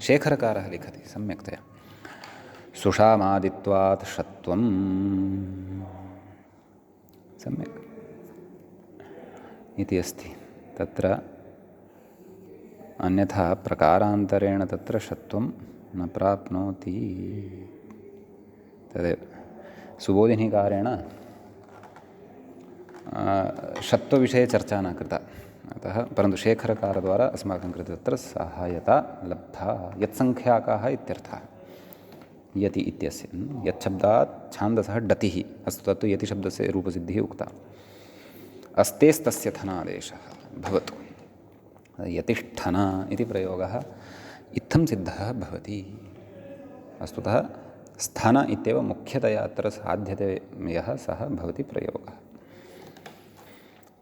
शेखरकारः लिखति सम्यक्तया, सुषामादित्वात् षत्वं, सम्यक् इति अस्ति तत्र। अन्यथा प्रकारान्तरेण तत्र षत्वं न प्राप्नोति। तदेव सुबोधिनीकारेण षत्वविषये चर्चा न कृता, अतः परन्तु शेखरकारद्वारा अस्माकं कृते तत्र सहायता लब्धा। यत्सङ्ख्याकाः इत्यर्थः यति इत्यस्य। यच्छब्दात् छान्दसः डतिः, अस्तु तत्तु यतिशब्दस्य रूपसिद्धिः उक्ता। अस्तेस्तस्य थनादेशः भवतु, यतिष्ठन इति प्रयोगः इत्थं सिद्धः भवति। वस्तुतः स्थन इत्येव मुख्यतया अत्र साध्यते यः सः भवति प्रयोगः।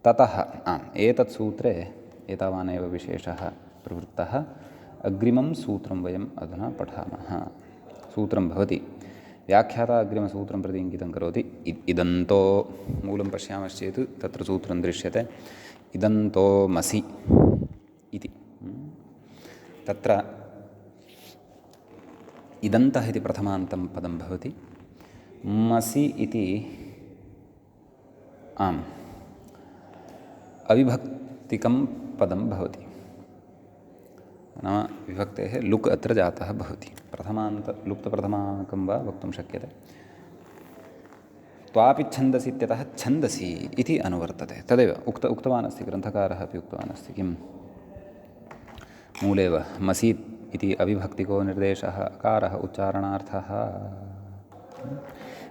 ततः एतत् सूत्रे एतावानेव विशेषः प्रवृत्तः। अग्रिमं सूत्रं वयम् अधुना पठामः। सूत्रं भवति, व्याख्याता अग्रिमसूत्रं प्रति इङ्गितं करोति। इदन्तो मूलं पश्यामश्चेत् तत्र सूत्रं दृश्यते, इदन्तो मसि इति। तत्र इदन्तः इति प्रथमान्तं पदं भवति। मसि इति अविभक्तिकं पदं भवति, नाम विभक्तेः लुक् अत्र जातः भवति। लुप्तप्रथमाकं वा वक्तुं शक्यते। त्वापि छन्दसि इत्यतः छन्दसि इति अनुवर्तते। तदेव उक्तवान् अस्ति ग्रन्थकारः अपि उक्तवान् अस्ति। किं मूलेव मसि इति अविभक्तिको निर्देशः अकारः उच्चारणार्थः।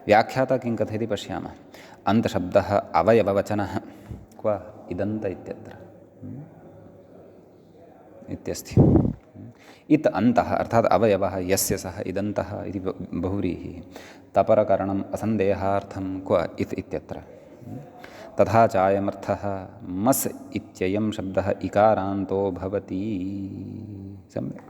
व्याख्याता किं कथयति पश्यामः। अन्तशब्दः अवयववचनः क्व इदन्त इत्यत्र इत्यस्ति। इत अन्तः अर्थात् अवयवः यस्य सः इदन्तः इति बहुव्रीहिः। तपरकरणम् असन्देहार्थं क्व इत् इत्यत्र। तथा च अयमर्थः मस् इत्ययं शब्दः इकारान्तो भवति। सम्यक्।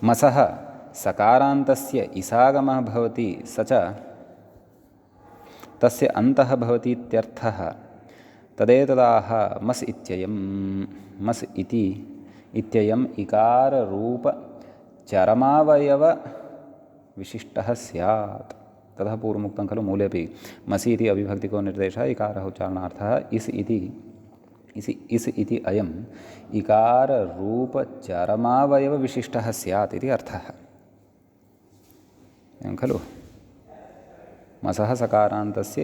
मसः सकारान्तस्य इसागमः भवति, स च तस्य अन्तः भवति इत्यर्थः। तदेतदाह मस् इत्ययं मस् इति इत्ययम् इकाररूपचरमावयवविशिष्टः स्यात्। ततः पूर्वमुक्तं खलु मूलेपि मसि इति अविभक्तिको निर्देशः इकारः उच्चारणार्थः। इस् इति अयम् इकाररूपचरमावयवविशिष्टः स्यात् इति अर्थः। एवं खलु मसः सकारान्तस्य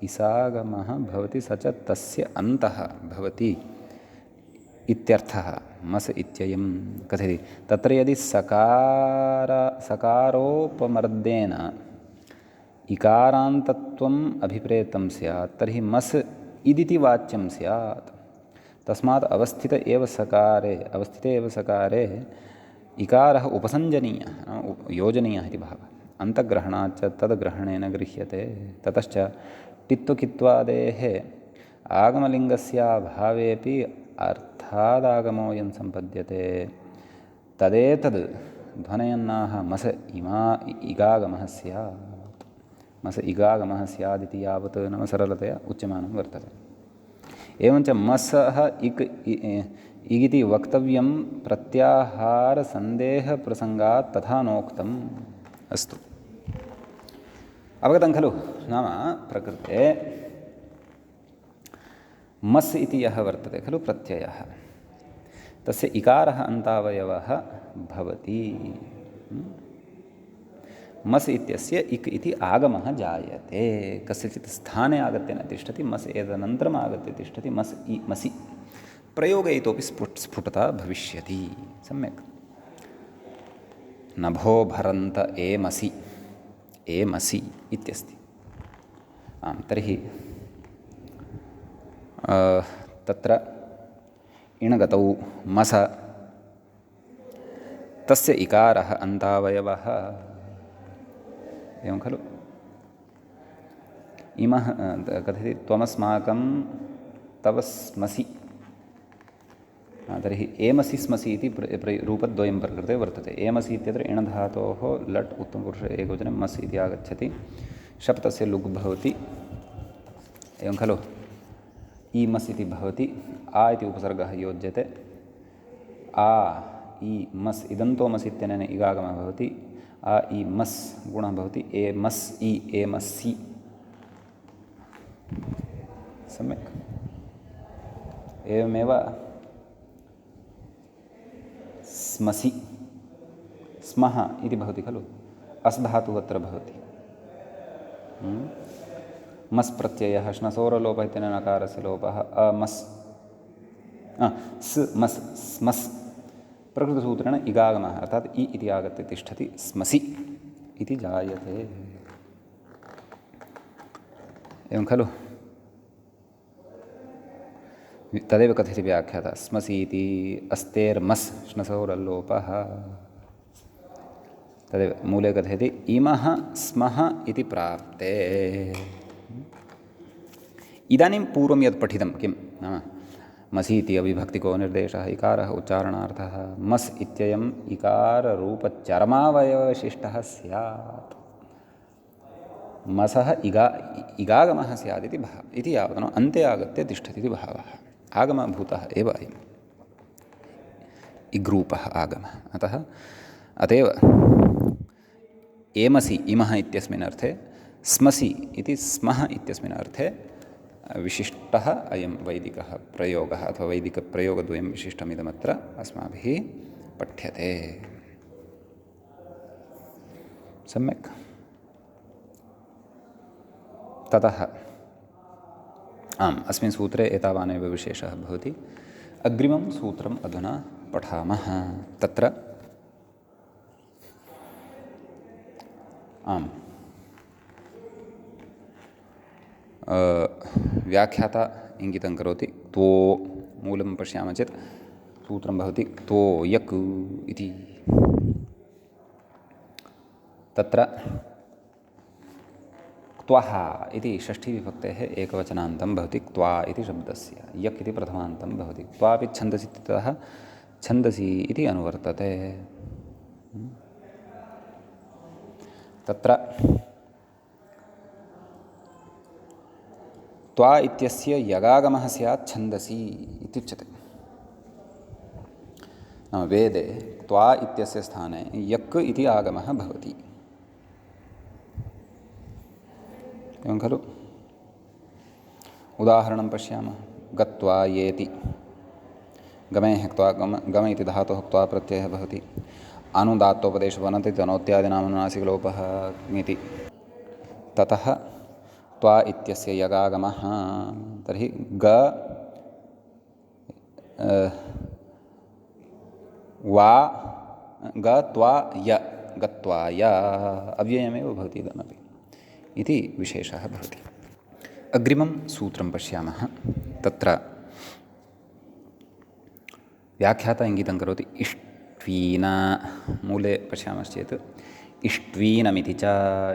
इसागमः भवति, स च तस्य अन्तः भवति इत्यर्थः। मस् इत्ययं कथयति तत्र यदि सकारोपमर्देन इकारान्तत्वम् अभिप्रेतं स्यात् तर्हि मस् इदिति वाच्यं स्यात्। तस्मात् अवस्थिते एव सकारे इकारः उपसञ्जनीयः, योजनीयः इति भावः। अन्तग्रहणाच्च तद्ग्रहणेन गृह्यते। ततश्च टित्वकित्वादेः आगमलिङ्गस्याभावेऽपि अर्थादागमोऽयं सम्पद्यते। तदेतद् ध्वनयन्नाह मस इगागमः स्यात्। मस इगागमः स्यादिति यावत् नाम सरलतया उच्यमानं वर्तते। एवञ्च मसः इगिति वक्तव्यं प्रत्याहारसन्देहप्रसङ्गात् तथा नोक्तम्। अस्तु, अवगतं खलु? नाम प्रकृते मस् इति यः वर्तते खलु प्रत्ययः, तस्य इकारः अन्तावयवः भवति। मस् इत्यस्य इक् इति आगमः जायते, कस्यचित् स्थाने आगत्य न तिष्ठति, मस् एतदनन्तरम् आगत्य तिष्ठति, मस् इ मसि प्रयोगे इतोपि स्फुटता भविष्यति। सम्यक्। नभो भरन्त एमसि, एमसि इत्यस्ति। आं, तर्हि तत्र इणगतौ मस, तस्य इकारः अन्तावयवः, एवं खलु? इमः कथयति त्वमस्माकं तव स्मसि, तर्हि एमसि स्मसि इति रूपद्वयं प्रकृते वर्तते। एमसि इत्यत्र इणधातोः लट् उत्तमपुरुष एकवचने मस् इति आगच्छति, शप् तस्य लुग् भवति, एवं खलु? ईमस् इति भवति, आ इति उपसर्गः योज्यते, आ इ मस् इदन्तो मस् इत्यनेन इगागमः भवति, आ इ मस् गुणः भवति एमस् इ एमसि। सम्यक्। एवमेव स्मसि, स्मः इति भवति खलु, अस् धातुः अत्र भवति। मस् प्रत्ययः श्नसोरलोपः इत्यनेन नकारस्य लोपः, अमस् स् मस् स्मस् प्रकृतसूत्रेण इगागमः अर्थात् इ इति आगत्य तिष्ठति, स्मसि इति जायते। एवं खलु? तदेव कथयति व्याख्याता, स्मसि इति अस्तेर्मस् श्नसोरल्लोपः। तदेव मूले कथयति इमः स्मः इति प्राप्ते। इदानीं पूर्वं यत् पठितं किं नाम मसि इति अविभक्तिको निर्देशः, इकारः उच्चारणार्थः, मस् इत्ययम् इकाररूपचरमावयवविशिष्टः स्यात्, मसः इगागमः स्यात् इति यावत् अन्ते आगत्य तिष्ठति इति भावः। आगमभूतः एव अयम् इग्रूपः आगमः। अतएव एमसि इमः इत्यस्मिन् अर्थे, स्मसि इति स्मः इत्यस्मिन् अर्थे विशिष्टः अयं वैदिकः प्रयोगः अथवा वैदिकप्रयोगद्वयं विशिष्टमिदमत्र अस्माभिः पठ्यते। सम्यक्। ततः आम्, अस्मिन् सूत्रे एतावानेव विशेषः भवति। अग्रिमं सूत्रम् अधुना पठामः। तत्र आम्, व्याख्याता इङ्गितं करोति, त्वो मूलं पश्यामः चेत् सूत्रं भवति त्वो यक् इति। तत्र क्त्वः इति षष्ठीविभक्तेः एकवचनान्तं भवति क्त्वा इति शब्दस्य, यक् इति प्रथमान्तं भवति। क्त्वापि छन्दसि इत्यतः छन्दसि इति अनुवर्तते। तत्र त्वा इत्यस्य यगागमः स्यात् छन्दसि इत्युच्यते। नाम वेदे त्वा इत्यस्य स्थाने यक् इति आगमः भवति। एवं खलु? उदाहरणं पश्यामः। गत्वा येति, गमेः क्त्वा, गम इति धातोः क्त्वा प्रत्ययः भवति। अनुदात्तोपदेशवनति तनोत्यादिनामनुनासिकलोपः इति। ततः त्वा इत्यस्य यगागमः, तर्हि त्वा य, गत्वाय अव्ययमेव भवति इदमपि इति विशेषः भवति। अग्रिमं सूत्रं पश्यामः। तत्र व्याख्याता इङ्गितं करोति इष्ट्वीन, मूले पश्यामश्चेत् इष्ट्वीनमिति च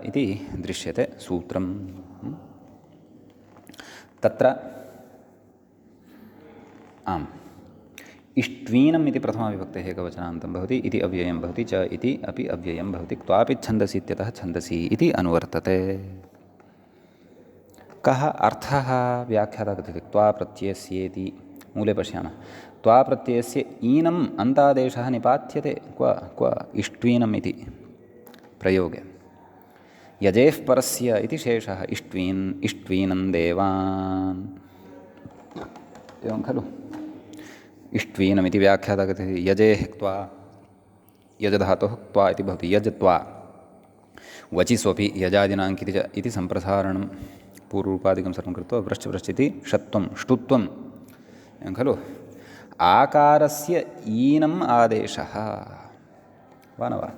इति दृश्यते सूत्रं। तत्र आम्, इष्ट्वीनम् इति प्रथमाविभक्तेः एकवचनान्तं भवति, इति अव्ययं भवति, च इति अपि अव्ययं भवति। क्त्वापि छन्दसि इत्यतः छन्दसि इति अनुवर्तते। कः अर्थः? व्याख्याता कथयति क्त्वा प्रत्ययस्येति मूले पश्यामः। त्वा प्रत्ययस्य ईनम् अन्तादेशः निपात्यते क्व इष्ट्वीनम् इति प्रयोगे। यजेः परस्य इति शेषः इष्ट्वीनं देवान् एवं खलु। इष्ट्वीनमिति व्याख्याता कथयति यजेः क्त्वा यजधातोः क्त्वा इति भवति यजत्वा वचि स्वपि यजादिनाङ्किति च इति सम्प्रसारणं पूर्वरूपादिकं सर्वं कृत्वा व्रश्च इति षत्वं ष्टुत्वं एवं खलु। आकारस्य ईनम् आदेशः वा न वा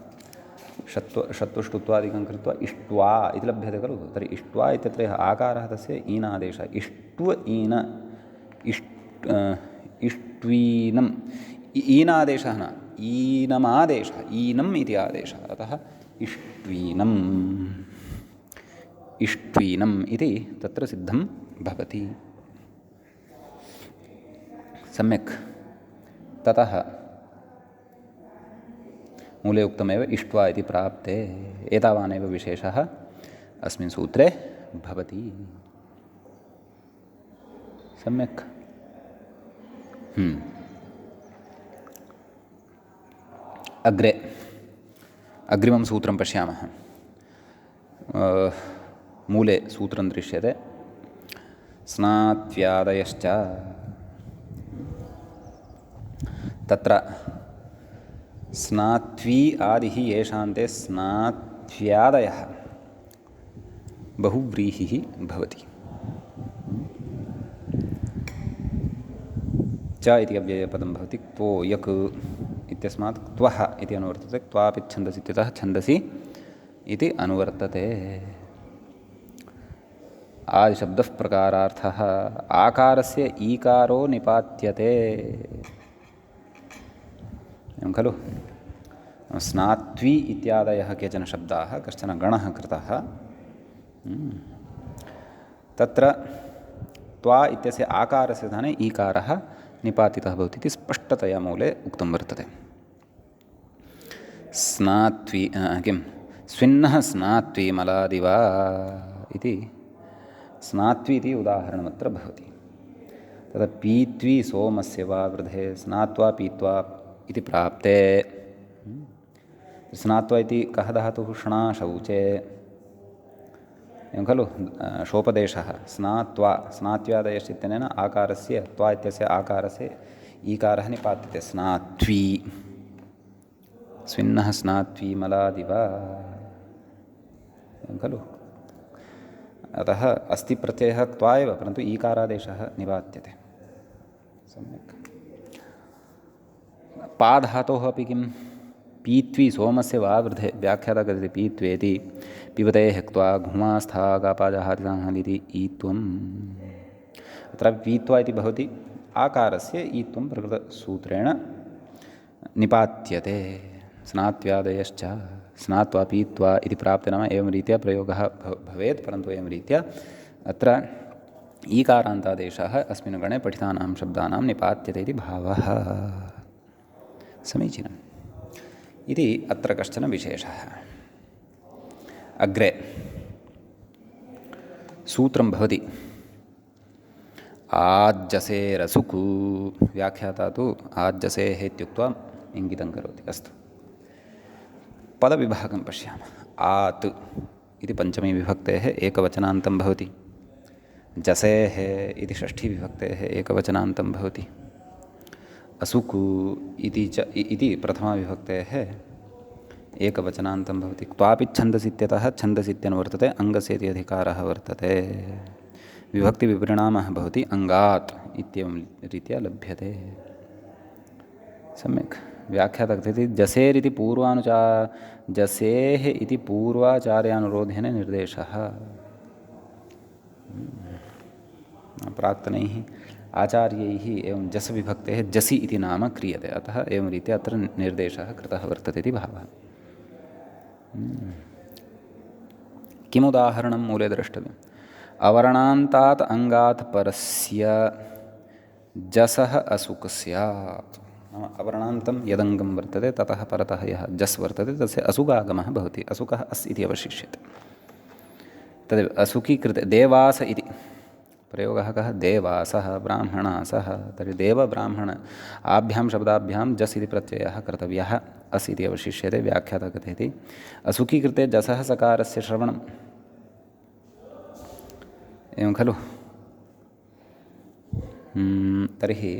षत्वष्टुत्वादिकं कृत्वा इष्ट्वा इति लभ्यते खलु। तर्हि इष्ट्वा इत्यत्र यः आकारः तस्य ईनादेशः इष्ट्व ईन इष्ट्वीनम् ईनादेशः न ईनमादेशः ईनम् इति आदेशः। अतः इष्ट्वीनम् इति तत्र सिद्धं भवति। सम्यक्। ततः मूले उक्तमेव इष्ट्वा इति प्राप्ते एतावानेव विशेषः अस्मिन् सूत्रे भवति। सम्यक्। अग्रे अग्रिमं सूत्रं पश्यामः। मूले सूत्रं दृश्यते स्नात्व्यादयश्च। तत्र स्नात्वी आदिः येषान्ते स्नात्व्यादयः बहुव्रीहिः भवति। च इति अव्ययपदं भवति क्त्वो यक् इत्यस्मात् क्त्वः इति अनुवर्तते। क्त्वापि छन्दसि इत्यतः छन्दसि इति अनुवर्तते। आदिशब्दः प्रकारार्थः आकारस्य ईकारो निपात्यते एवं खलु। स्नात्वी इत्यादयः केचन शब्दाः कश्चन गणः कृतः। तत्र त्वा इत्यस्य आकारस्य स्थाने ईकारः निपातितः भवति इति स्पष्टतया मूले उक्तं वर्तते। स्नात्वी किं स्विन्नः स्नात्वी मलादिवा इति स्नात्वी इति उदाहरणमत्र भवति। तदा पीत्वी सोमस्य वा वृधे स्नात्वा पीत्वा इति प्राप्ते। स्नात्वा इति कः धातुः ष्णा शौचे एवं खलु। शोपदेशः स्नात्वा स्नात्व्यादयश्च इत्यनेन आकारस्य त्वा इत्यस्य आकारस्य ईकारः निपात्यते स्नात्वी। स्विन्नः स्नात्वी मलादिवा एवं खलु। अतः अस्ति प्रत्ययः क्त्वा एव परन्तु ईकारादेशः निपात्यते। सम्यक्। पाधातोः अपि किं पीत्वी सोमस्य वा वृधे व्याख्याता कथयति पीत्वेति पिबतेः क्त्वा घुमास्थागापाजहादिति ईत्वम्। अत्र पीत्वा इति भवति आकारस्य ईत्वं प्रकृतसूत्रेण निपात्यते। स्नात्व्यादयश्च स्नात्वा पीत्वा इति प्राप्ते नाम एवं रीत्या प्रयोगः भवेत्। परन्तु एवं रीत्या अत्र ईकारान्तादेशः अस्मिन् गणे पठितानां शब्दानां निपात्यते इति भावः। समीचीनम् इति अत्र कश्चन विशेषः। अग्रे सूत्रं भवति आज्जसेरसुकु। व्याख्याता तु आज्जसेः इत्युक्त्वा इङ्गितं करोति। अस्तु पदविभागं पश्यामः। आत् इति पञ्चमी विभक्तेः एकवचनान्तं भवति। जसेः इति षष्ठी विभक्तेः एकवचनान्तं भवति। असुकु इति प्रथमा विभक्तेः एकवचनान्तं भवति। क्त्वापि छन्दसित्यतः छन्दसित्यनुवर्तते अङ्गस्येति अधिकारः वर्तते। विभक्तिविपरिणामः भवति अङ्गात् इत्येवं रीत्या लभ्यते। सम्यक्। व्याख्याता कथयति जसेरिति जसेः इति पूर्वाचार्यानुरोधेन निर्देशः। प्राक्तनैः आचार्यैः एवं जस् विभक्तेः जसि इति नाम क्रियते। अतः एवं रीत्या अत्र निर्देशः कृतः वर्तते इति भावः। किमुदाहरणं मूले द्रष्टव्यम्। अवर्णान्तात् अङ्गात् परस्य जसः असुक् स्यात्। नाम अवर्णान्तं यदङ्गं वर्तते ततः परतः यः जस् वर्तते तस्य असुगागमः भवति। असुकः अस् इति अवशिष्यते। तदेव असुकी कृते देवास इति प्रयोगः कः? देवासः ब्राह्मणासः। तर्हि देवब्राह्मण आभ्यां शब्दाभ्यां जस् इति प्रत्ययः कर्तव्यः, अस् इति अवशिष्यते। व्याख्याता कथयति असुखी कृते जसः सकारस्य श्रवणम्। एवं खलु? तर्हि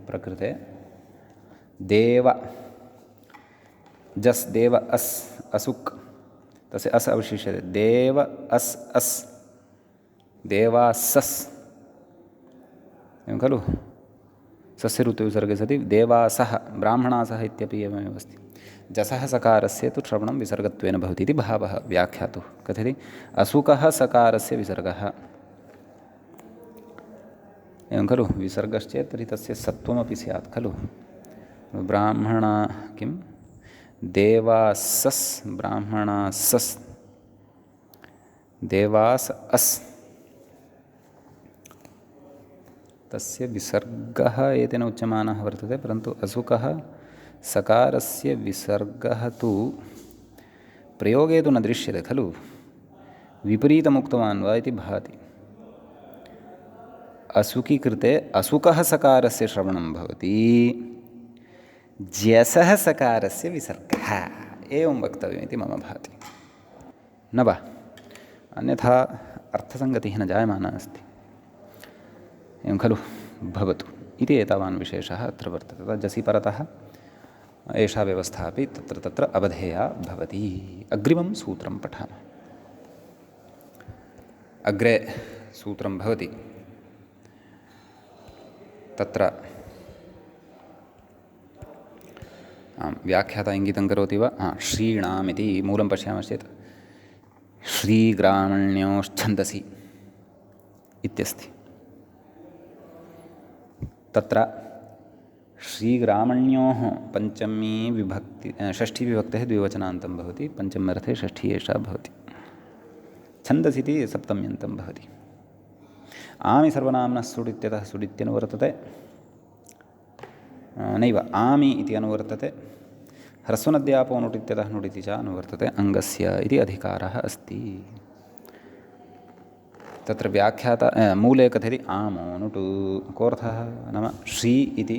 प्रकृते देव जस् देव अस् असुक् तस्य अस् अवशिष्यते। देव अस् अस् देवासस्। एवं खलु? सस्य ऋतुविसर्गे सति देवासः ब्राह्मणासः इत्यपि एवमेव अस्ति। जसः सकारस्य तु श्रवणं विसर्गत्वेन भवति इति भावः व्याख्यातुः। कथयति असुकः सकारस्य विसर्गः। एवं खलु? विसर्गश्चेत् तर्हि तस्य सत्वमपि स्यात् खलु? ब्राह्मणा किं देवासस् ब्राह्मणासस् देवास अस् तस्य विसर्गः एतेन उच्यमानः वर्तते, परन्तु असुकः सकारस्य विसर्गः तु प्रयोगे तु न दृश्यते खलु? विपरीतमुक्तवान् वा इति भाति। असुखी कृते असुकः सकारस्य श्रवणं भवति, ज्यसः सकारस्य विसर्गः, एवं वक्तव्यमिति मम भाति। न वा? अन्यथा अर्थसङ्गतिः न जायमाना अस्ति। एवं खलु? भवतु इति एतावान् विशेषः अत्र वर्तते। तथा जसि परतः एषा व्यवस्था अपि तत्र तत्र अवधेया भवति। अग्रिमं सूत्रं पठामः। अग्रे सूत्रं भवति तत्र व्याख्याता इङ्गितं करोति वा? श्रीणाम् इति मूलं पश्यामश्चेत् श्रीग्रामण्योश्छन्दसि इत्यस्ति। तत्र श्रीग्रामण्योः पञ्चमी विभक्ति षष्ठी विभक्तेः द्विवचनान्तं भवति, पञ्चम्यर्थे षष्ठी एषा भवति। छन्दसि इति सप्तम्यन्तं भवति। आमि सर्वनाम्नः सुड् इत्यतः सुड् इत्यनुवर्तते, नैव आमि इति अनुवर्तते। ह्रस्वनद्यापो नुट् इत्यतः नुट् इति च अनुवर्तते। अङ्गस्य इति अधिकारः अस्ति। तत्र व्याख्याता मूले कथयति आमो नुटु। कोऽर्थः? नाम श्री इति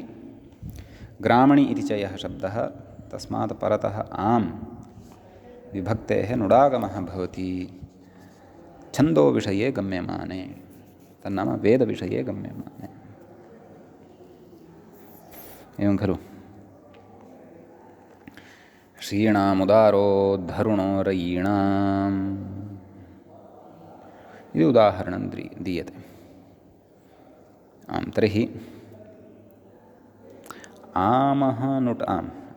ग्रामणि इति च यः शब्दः तस्मात् परतः आम् विभक्तेः नुडागमः भवति छन्दोविषये गम्यमाने, तन्नाम वेदविषये गम्यमाने। एवं खलु? श्रीणामुदारोद्धरुणो रयीणाम् इति उदाहरणं दीयते। तर्हि आमः नुट्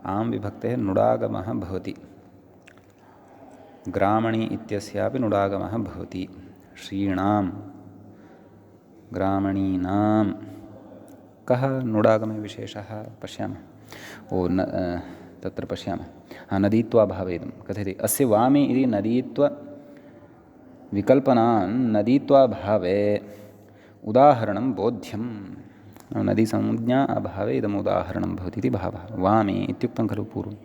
आम् विभक्तेः नुडागमः भवति। ग्रामणि इत्यस्यापि नुडागमः भवति। श्रीणां ग्रामणीनां कः नुडागमे विशेषः पश्यामः। तत्र पश्यामः। नदीत्वा भावयितुं कथयति अस्य वामि इति नदीत्व विकल्पनान् नदीत्वा भावे उदाहरणं बोध्यं। नदीसंज्ञा अभावे इदम् उदाहरणं भवति इति भावः। वामि इत्युक्तं खलु पूर्वं।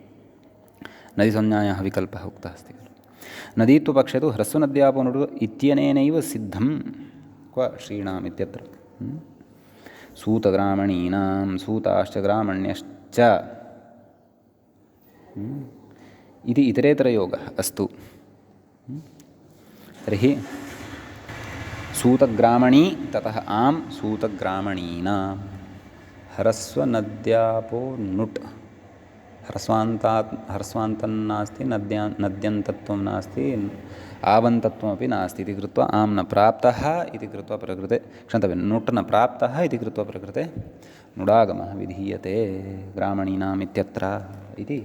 नदीसंज्ञायाः विकल्पः उक्तः अस्ति खलु। नदीत्वपक्षे तु ह्रस्वनद्यापो नुट् इत्यनेनैव सिद्धं। क्व श्रीणाम् इत्यत्र सूतग्रामणीनां सूताश्च ग्रामण्यश्च इति इतरेतरयोगः अस्तु। तर्हि सूतग्रामणी ततः आम् सूतग्रामणीनां ह्रस्वनद्यापो नुट् ह्रस्वान्तं नास्ति, नद्यन्तत्वं नास्ति, आवन्तत्वमपि नास्ति इति कृत्वा आम् न प्राप्तः इति कृत्वा प्रकृते क्षन्तव्यं नुट् न प्राप्तः इति कृत्वा प्रकृते नुडागमः विधीयते ग्रामणीनाम् इत्यत्र इति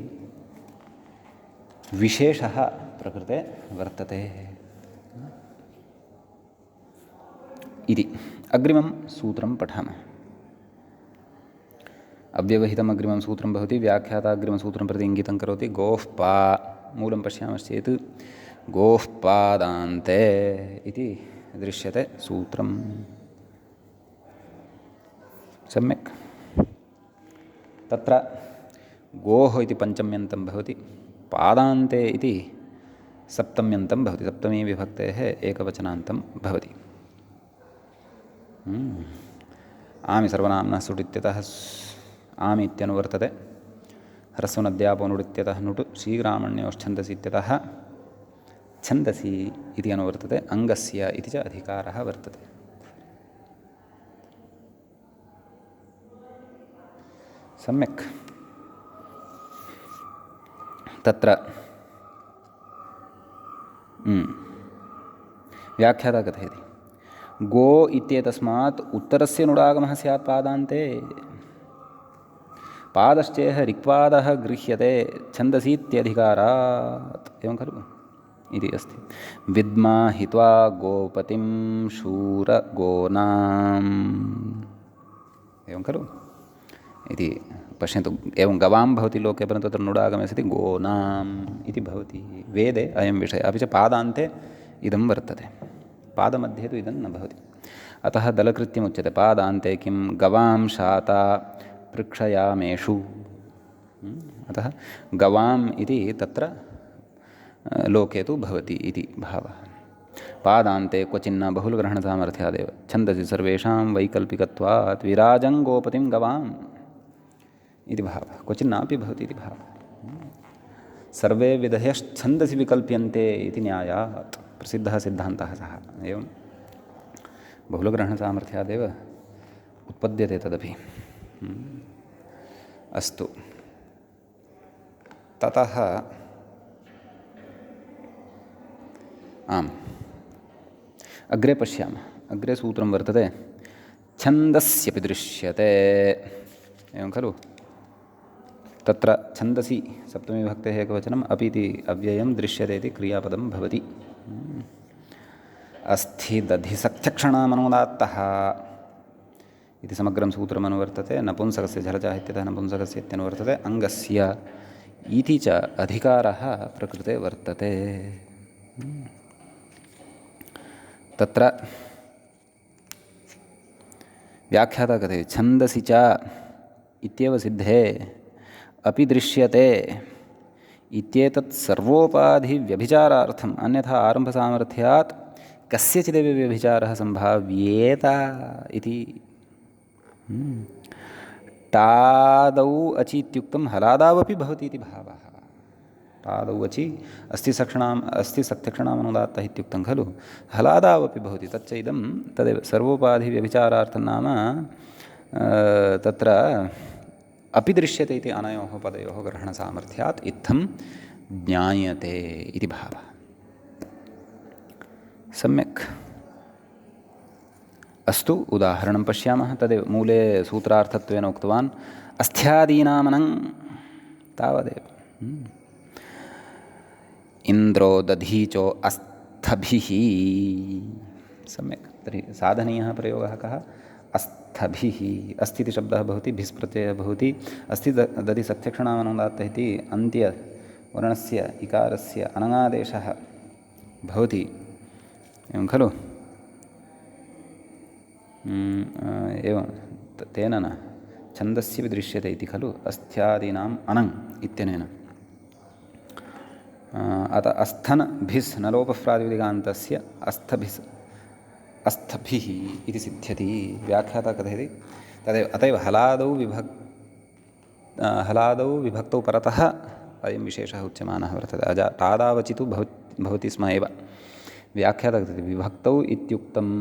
विशेषः प्रकृते वर्तते इति। अग्रिमं सूत्रं पठामः। अव्यवहितम् अग्रिमं सूत्रं भवति। व्याख्याता अग्रिमं सूत्रं प्रति इङ्गितं करोति। गोः पा मूलं पश्यामश्चेत् गोः पादान्ते इति दृश्यते सूत्रं। सम्यक्। तत्र गोः इति पञ्चम्यन्तं भवति, पादान्ते इति सप्तम्यन्तं भवति। सप्तमी विभक्तेः एकवचनान्तं भवति। आमि सर्वनाम्नः सुट् इत्यतः आमि इत्यनुवर्तते। ह्रस्वनद्यापो नुड् इत्यतः नुट् शीघ्रामण्योश्छन्दसि इत्यतः छन्दसि इति अनुवर्तते। अङ्गस्य इति च अधिकारः वर्तते। सम्यक्। तत्र व्याख्याता कथयति गो इत्येतस्मात् उत्तरस्य नुडागमः स्यात् पादान्ते। पादश्चेह ऋक्वादः गृह्यते छन्दसीत्यधिकारात्। एवं खलु इति अस्ति। विद्मा हित्वा गोपतिं शूर गोनाम्। एवं खलु इति पश्यन्तु। एवं गवां भवति लोके, परन्तु तत्र नुडागमे सति गोनाम् इति भवति। वेदे अयं विषयः। अपि च पादान्ते इदं वर्तते। पादमध्ये तु इदं न भवति। अतः दलकृत्यमुच्यते। पादान्ते किं गवां शाता पृक्षयामेषु। अतः गवाम् इति तत्र लोके तु भवति इति भावः। पादान्ते क्वचिन्न बहुलग्रहणसामर्थ्यादेव छन्दसि सर्वेषां वैकल्पिकत्वात् विराजं गोपतिं गवाम् इति भावः। क्वचिन्नापि भवति इति भावः। सर्वे विधयश्छन्दसि विकल्प्यन्ते इति न्यायात् प्रसिद्धः सिद्धान्तः सः। एवं बहुलग्रहणसामर्थ्यादेव उत्पद्यते तदपि। अस्तु। ततः आम् अग्रे पश्यामः। अग्रे सूत्रं वर्तते छन्दस्यपि दृश्यते। एवं खलु। तत्र छन्दसि सप्तमीविभक्तेः एकवचनम् अपि इति अव्ययं दृश्यते इति क्रियापदं भवति। अस्थिदधिसख्यक्षणामनुदात्तः इति समग्रं सूत्रमनुवर्तते। नपुंसकस्य झलजः इत्यतः नपुंसकस्य इत्यनुवर्तते। अङ्गस्य इति च अधिकारः प्रकृते वर्तते। तत्र व्याख्याता कथयति छन्दसि च इत्येव सिद्धे अपि दृश्यते इत्येतत् सर्वोपाधिव्यभिचारार्थम् अन्यथा आरम्भसामर्थ्यात् कस्यचिदेव व्यभिचारः सम्भाव्येत इति। टादौ अचि इत्युक्तं हलादावपि भवति इति भावः। टादौ अचि अस्थिसख्यक्षणामनुदात्तः इत्युक्तं खलु। हलादावपि भवति। तच्च इदं तदेव सर्वोपाधिव्यभिचारार्थं नाम तत्र अपि दृश्यते इति अनयोः पदयोः ग्रहणसामर्थ्यात् इत्थं ज्ञायते इति भावः। सम्यक्। अस्तु उदाहरणं पश्यामः। तदेव मूले सूत्रार्थत्वेन उक्तवान् अस्थ्यादीनामनं तावदेव। इन्द्रो दधीचो अस्थभिः। सम्यक्। तर्हि साधनीयः प्रयोगः कः? अस्थभिः। अस्ति इति शब्दः भवति, भिस् प्रत्ययः भवति। अस्ति दधि सख्यक्षणामनुदात्तः इति अन्त्यवर्णस्य इकारस्य अनङादेशः भवति। एवं खलु। एवं तेन न छन्दस्यपि दृश्यते इति खलु अस्थ्यादीनाम् अनङ् इत्यनेन। अतः अस्थन भिस् नलोपप्रातिपदिकान्तस्य अस्थभिस् अस्थभिः इति सिद्ध्यति। व्याख्याता कथयति तदेव। अतएव हलादौ विभक्तौ परतः अयं विशेषः उच्यमानः वर्तते। टादावचि तु भवति स्म एव। व्याख्याता कथयति विभक्तौ इत्युक्तम्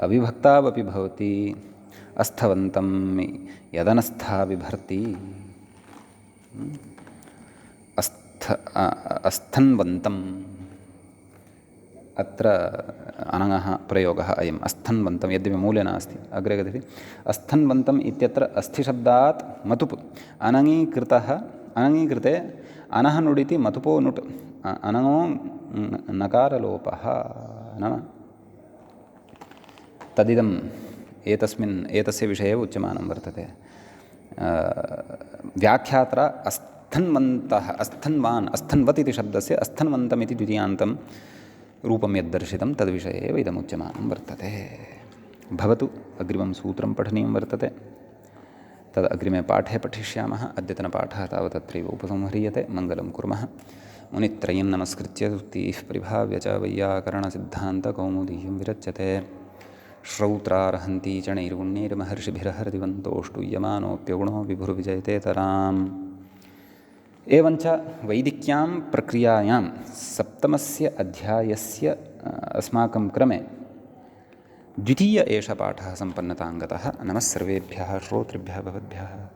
अविभक्तावपि भवति। अस्थवन्तं यदनस्था बिभर्ति। अस्थन्वन्तम् अत्र अनङः प्रयोगः अयम्। अस्थन्वन्तं यद्यपि मूले नास्ति। अग्रे कथयति अस्थन्वन्तम् इत्यत्र अस्थिशब्दात् मतुप् अनङीकृतः। अनङीकृते अनः नुडिति मतुपो नुट् अनङो नकारलोपः नाम तदिदम् एतस्य विषये उच्यमानं वर्तते। व्याख्यात्र अस्थन्वन्तः अस्थन्वान् अस्थन्वत् इति शब्दस्य अस्थन्वन्तम् इति द्वितीयान्तं रूपं यद्दर्शितं तद्विषये एव इदमुच्यमानं वर्तते। भवतु अग्रिमं सूत्रं पठनीयं वर्तते। तद् अग्रिमे पाठे पठिष्यामः। अद्यतनपाठः तावत् अत्रैव उपसंह्रियते। मङ्गलं कुर्मः। मुनित्रयं नमस्कृत्य सुक्तिः परिभाव्य च वैयाकरणसिद्धान्तकौमुदीयं विरच्यते। श्रौत्रार्हन्ति च नैर्गुण्यैर्महर्षिभिरहरदिवन्तोऽष्टूयमानोऽप्यगुणो विभुर्विजयतेतराम्। एवञ्च वैदिक्यां प्रक्रियायां सप्तमस्य अध्यायस्य अस्माकं क्रमे द्वितीय एष पाठः सम्पन्नताङ्गतः। नमः सर्वेभ्यः श्रोतृभ्यः भवद्भ्यः।